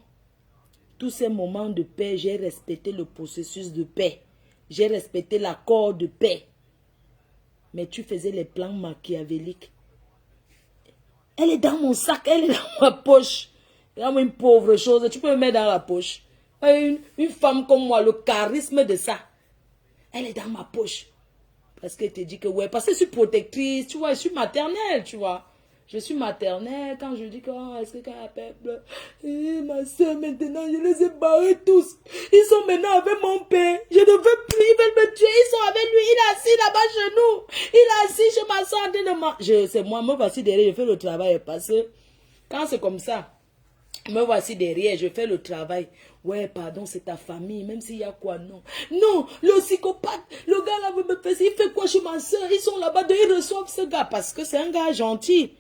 A: tous ces moments de paix, j'ai respecté le processus de paix. J'ai respecté l'accord de paix. Mais tu faisais les plans machiavéliques. Elle est dans mon sac, elle est dans ma poche. Dans une pauvre chose, tu peux me mettre dans la poche. Une femme comme moi, le charisme de ça. Elle est dans ma poche. Parce qu'elle te dit que ouais, parce que je suis protectrice, tu vois, je suis maternelle, tu vois. Je suis maternelle quand je dis que est-ce que quand la peuple, ma soeur maintenant, je les ai barrés tous. Ils sont maintenant avec mon père. Je ne veux plus, ils veulent me tuer, ils sont avec lui. Il est assis là-bas chez nous. Il est assis chez ma soeur en train de manger. C'est moi, me voici derrière, je fais le travail. Parce que quand c'est comme ça, me voici derrière, je fais le travail. Ouais, pardon, c'est ta famille, même s'il y a quoi, non. Non, le psychopathe, le gars là, me fait, il fait quoi chez ma soeur? Ils sont là-bas, ils reçoivent ce gars parce que c'est un gars gentil.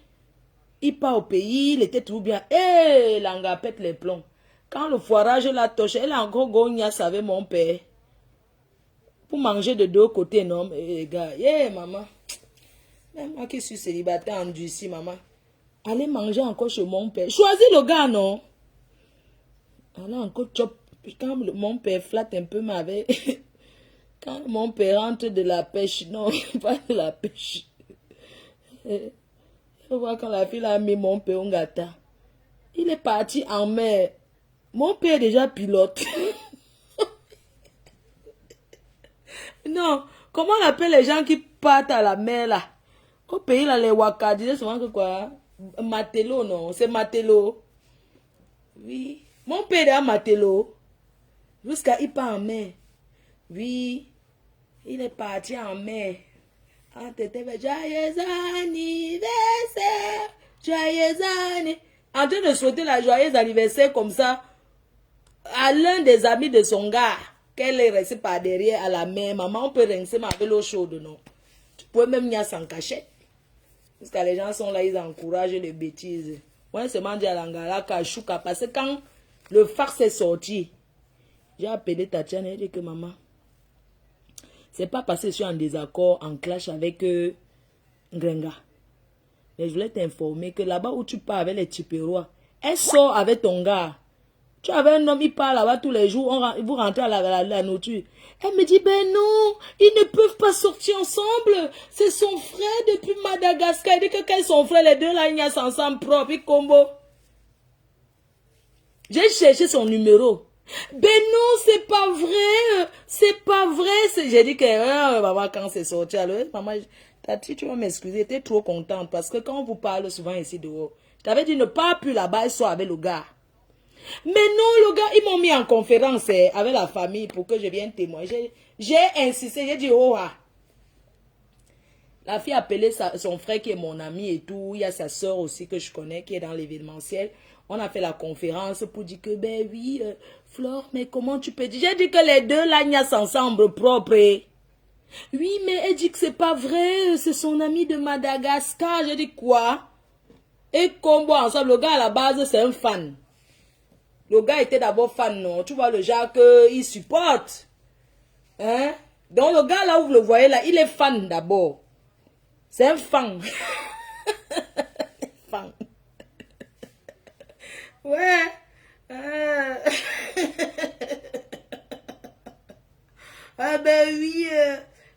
A: Il part au pays, il était tout bien. Eh, l'anga pète les plombs. Quand le foirage l'a touché, elle a encore gognasse avec mon père. Pour manger de 2 côtés, non, les gars. Eh, maman. Même moi qui suis célibataire endurci, maman. Allez manger encore chez mon père. Choisis le gars, non? Allez encore chop. Quand mon père flatte un peu, mais avec... Quand mon père rentre de la pêche, non, pas de la pêche. Je vois quand la fille a mis mon père au gâteau. Il est parti en mer. Mon père est déjà pilote. Non, comment on appelle les gens qui partent à la mer là? Au pays là, les Waka disaient souvent que quoi? Matelot, non, c'est Matelot. Oui, mon père est à Matelot. Jusqu'à il part en mer. Oui, il est parti en mer. Joyeux anniversaire, joyeux anniversaire. En train de souhaiter la joyeux anniversaire comme ça à l'un des amis de son gars, qu'elle est restée par derrière à la mer. Maman, on peut rincer ma avec l'eau chaude, non? Tu peux même y sans cachette. Parce que les gens sont là, ils encouragent les bêtises. Moi, c'est mangé à l'angala, kachouka. Parce que quand le farce est sorti, j'ai appelé Tatiana et dit que maman, c'est pas parce que je suis en désaccord, en clash avec Grenga. Mais je voulais t'informer que là-bas où tu pars avec les Tiperois, elle sort avec ton gars. Tu avais un homme, il part là-bas tous les jours, vous rentrez à la nourriture. Elle me dit, ben non, ils ne peuvent pas sortir ensemble. C'est son frère depuis Madagascar. Elle dit que quand son frère, les deux là, ils sont ensemble propre, ils combo. J'ai cherché son numéro. Ben non, c'est pas vrai. C'est pas vrai. J'ai dit que maman, quand c'est sorti, alors, maman, Tati, tu vas m'excuser. T'es trop contente parce que quand on vous parle souvent ici dehors, je t'avais dit ne pas plus là-bas et soit avec le gars. Mais non, le gars, ils m'ont mis en conférence avec la famille pour que je vienne témoigner. J'ai insisté, j'ai dit, oh, ah. La fille a appelé son frère qui est mon ami et tout. Il y a sa soeur aussi que je connais qui est dans l'événementiel. On a fait la conférence pour dire que, ben oui, Flore, mais comment tu peux dire? J'ai dit que les deux là, niassent ensemble propre. Oui, mais elle dit que c'est pas vrai, c'est son ami de Madagascar. J'ai dit quoi? Et combo ensemble, le gars à la base, c'est un fan. Le gars était d'abord fan, non? Tu vois le genre qu'il supporte. Hein? Donc le gars là où vous le voyez là, il est fan d'abord. C'est un fan. Fan. Ouais. Ah ben oui.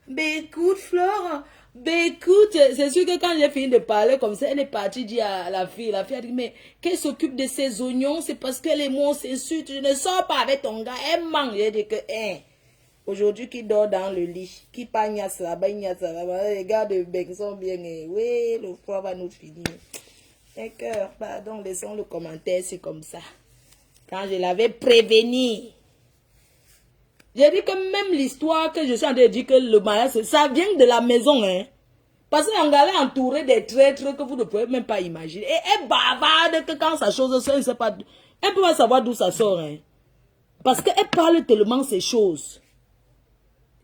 A: Ben écoute, Flore. Ben écoute, c'est sûr que quand j'ai fini de parler comme ça, elle est partie dire à la fille. La fille a dit, mais qu'elle s'occupe de ses oignons, c'est parce que les mots s'insultent. Je ne sors pas avec ton gars. Elle mange. J'ai dit que, aujourd'hui, qui dort dans le lit, qui pagnasse là-bas, les gars de Bec sont bien. Oui, le froid va nous finir. D'accord, pardon, laissons le commentaire, c'est comme ça. Quand je l'avais prévenu. J'ai dit que même l'histoire que je suis en train de dire que le mariage, ça vient de la maison, hein. Parce qu'un gars est entouré des traîtres que vous ne pouvez même pas imaginer. Et elle bavarde que quand sa chose sort, elle ne peut pas savoir d'où ça sort, hein. Parce qu'elle parle tellement ces choses.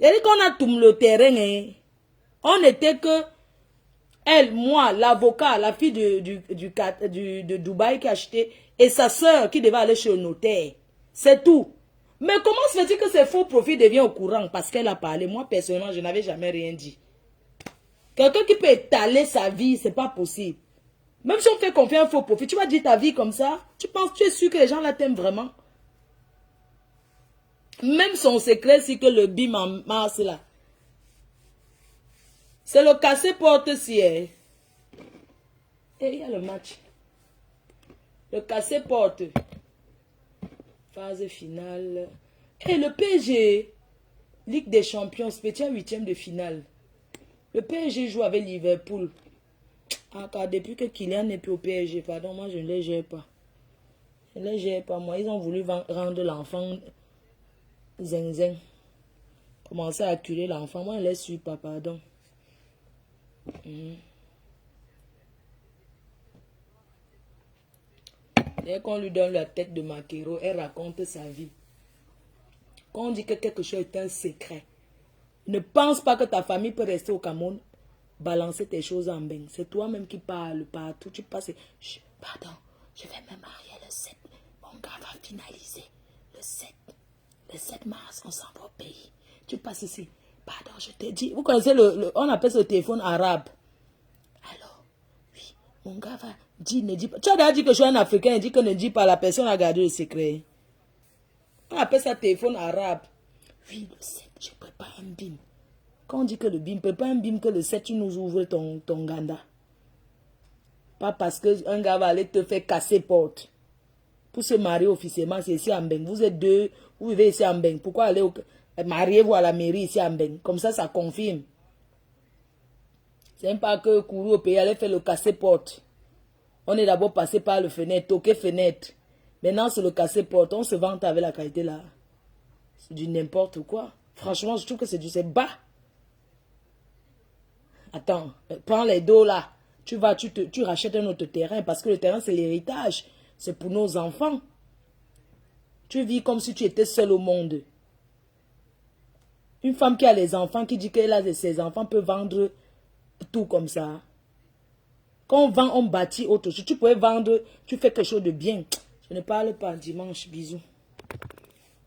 A: J'ai dit qu'on a tout le terrain, hein. On n'était que elle, moi, l'avocat, la fille de Dubaï qui a acheté, et sa soeur qui devait aller chez le notaire. C'est tout. Mais comment se fait-il que ces faux profils deviennent au courant parce qu'elle a parlé? Moi, personnellement, je n'avais jamais rien dit. Quelqu'un qui peut étaler sa vie, c'est pas possible. Même si on fait confiance à un faux profil, tu vas dire ta vie comme ça? Tu es sûr que les gens là t'aiment vraiment? Même son secret, c'est que le bim en mars là. C'est le cassé-porte-ci. Et il y a le match. Le cassé-porte. Phase finale. Et le PSG, Ligue des Champions, spécial 8e de finale. Le PSG joue avec Liverpool. Ah, car depuis que Kylian n'est plus au PSG, pardon, moi je ne les gère pas. Je ne les gère pas, moi. Ils ont voulu rendre l'enfant zinzin. Commencer à acculer l'enfant. Moi, je ne les suis pas, pardon. Dès qu'on lui donne la tête de Makero, elle raconte sa vie. Quand on dit que quelque chose est un secret, ne pense pas que ta famille peut rester au Cameroun, balancer tes choses en bain. C'est toi-même qui parles partout. Tu passes. Pardon, je vais me marier le 7. Mon gars va finaliser le 7. Le 7 mars, on s'en va au pays. Tu passes ici. Pardon, je te dis. Vous connaissez on appelle ce téléphone arabe. Alors, oui, mon gars va dire, ne dis pas. Tu as déjà dit que je suis un Africain, il dit que ne dis pas, la personne a gardé le secret. On appelle ça téléphone arabe. Oui, le 7, je prépare un bim. Quand on dit que le bim, prépare un bim que le 7, tu nous ouvres ton ganda. Pas parce qu'un gars va aller te faire casser porte. Pour se marier officiellement, c'est ici à Mbeng. Vous êtes deux, vous vivez ici à Mbeng. Pourquoi aller mariez-vous à la mairie ici à Mbeng? Comme ça confirme. C'est même pas que courir au pays, aller faire le casser porte. On est d'abord passé par le fenêtre, toquer fenêtre. Maintenant, c'est le cassé-porte. On se vante avec la qualité là. C'est du n'importe quoi. Franchement, je trouve que c'est bas. Attends, prends les dos là. Tu rachètes un autre terrain parce que le terrain, c'est l'héritage. C'est pour nos enfants. Tu vis comme si tu étais seul au monde. Une femme qui a les enfants, qui dit qu'elle a ses enfants, peut vendre tout comme ça. Quand on vend, on bâtit autre chose. Tu pourrais vendre, tu fais quelque chose de bien. Je ne parle pas dimanche. Bisous.